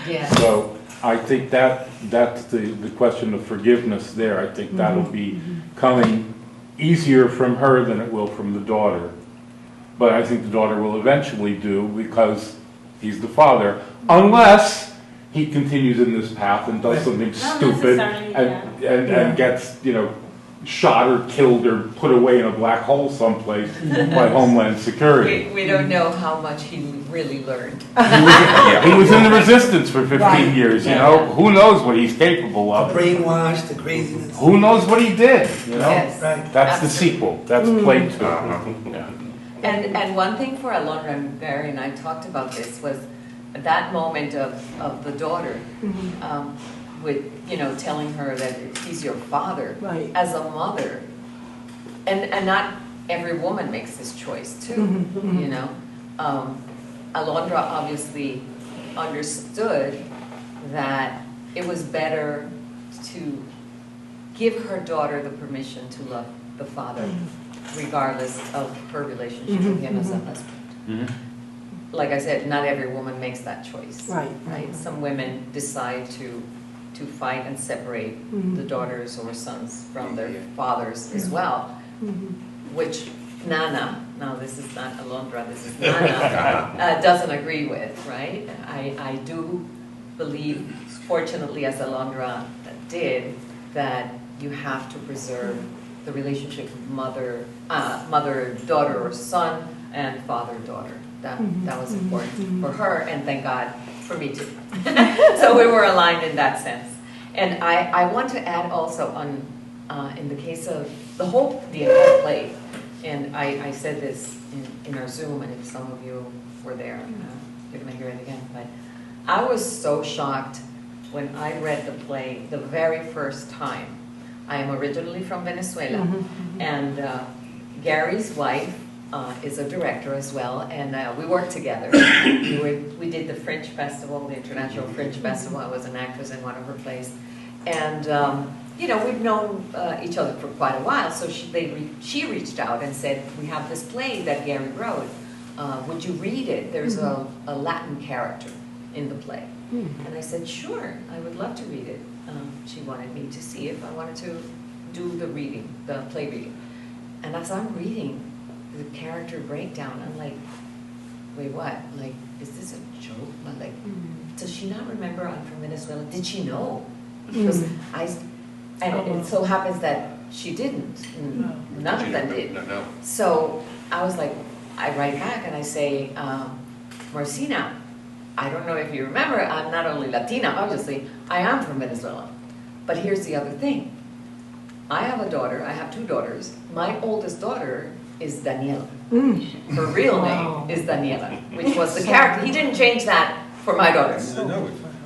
Yeah. So I think that's the question of forgiveness there. I think that'll be coming easier from her than it will from the daughter. But I think the daughter will eventually do, because he's the father, unless he continues in this path and does something stupid necessarily, and gets, shot or killed or put away in a black hole someplace by Homeland Security. We don't know how much he really learned. He was in the resistance for 15 years, Who knows what he's capable The of? brainwash, the craziness. Who knows what he did, Yes. Right. That's the Absolutely. sequel. That's play 2. Yeah. And one thing for Alondra, and Barry and I talked about this, was that moment of the daughter with, telling her that he's your father. Right. As a mother. And not every woman makes this choice too, Alondra obviously understood that it was better to give her daughter the permission to love the father, regardless of her relationship with him as a husband. Like I said, not every woman makes that choice. Right. Some women decide to fight and separate the daughters or sons from their fathers as well, which Nana, now this is not Alondra, this is Nana, doesn't agree with, right? I do believe, fortunately as Alondra did, that you have to preserve the relationship of mother-daughter or son, and father-daughter. That was important for her, and thank God for me too. So we were aligned in that sense. And I want to add also on, in the case of the entire play, and I said this in our Zoom, and if some of you were there, you're going to hear it again, but I was so shocked when I read the play the very first time. I am originally from Venezuela, and Gary's wife is a director as well, and we worked together. We did the Fringe Festival, the International Fringe Festival. I was an actress in one of her plays. And, you know, we've known each other for quite a while, so she reached out and said, we have this play that Gary wrote. Would you read it? There's a Latin character in the play. And I said, sure, I would love to read it. She wanted me to see if I wanted to do the reading, the play reading. And as I'm reading the character breakdown, I'm like, wait, what? Like, is this a joke? I'm like, does she not remember I'm from Venezuela? Did she know? Because it so happens that she didn't. None of them did. No. So I was like, I write back and I say, Marcina, I don't know if you remember, I'm not only Latina, obviously, I am from Venezuela. But here's the other thing. I have a daughter, I have two daughters. My oldest daughter is Daniela. Her real name is Daniela, which was the character. He didn't change that for my daughters.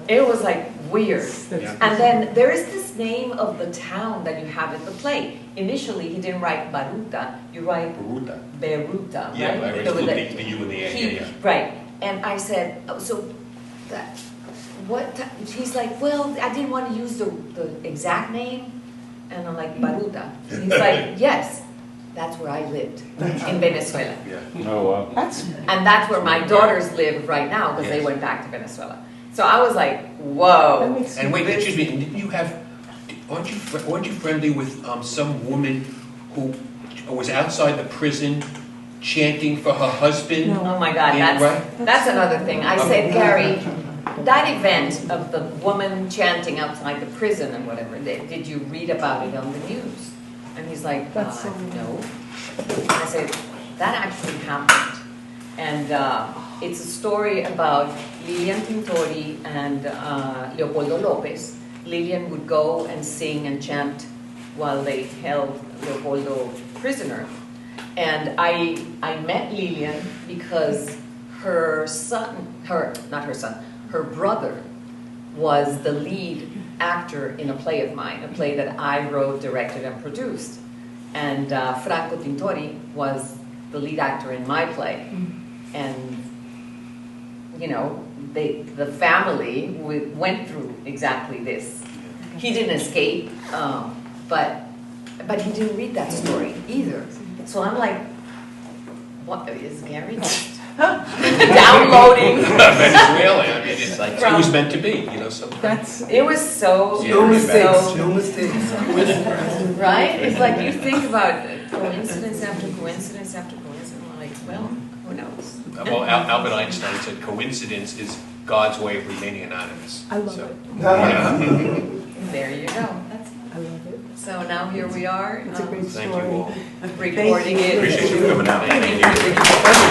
It was like weird. And then there is this name of the town that you have in the play. Initially, he didn't write Baruta, you write Beruta, right? Yeah, I So the U and the A, yeah. Right. And I said, oh, so that, what, he's like, well, I didn't want to use the exact name. And I'm like, Baruta. And he's like, yes, that's where I lived, in Venezuela. Yeah. Oh, wow. And that's where my daughters live right now, because they went back to Venezuela. So I was like, whoa. And wait, excuse me, didn't you have, aren't you friendly with some woman who was outside the prison chanting for her husband? Oh my God, that's another thing. I said, Gary, that event of the woman chanting outside the prison and whatever, did you read about it on the news? And he's like, no. And I said, that actually happened. And it's a story about Lilian Tintori and Leopoldo Lopez. Lilian would go and sing and chant while they held Leopoldo prisoner. And I met Lilian because her brother was the lead actor in a play of mine, a play that I wrote, directed, and produced. And Franco Tintori was the lead actor in my play. And, you know, the family went through exactly this. He didn't escape, but he didn't read that story either. So I'm like, what is Gary downloading? Venezuela, I mean, it's like, it was meant to be, you know, so. It was so, No mistakes, so, no mistakes. right? It's like you think about coincidence after coincidence after coincidence, like, well, who knows? Well, Albert Einstein said coincidence is God's way of remaining anonymous. I love So, it. yeah. There you go. I love it. So now here we are. It's a great Thank story. you all. Recording it. Appreciate you coming out. Thank you.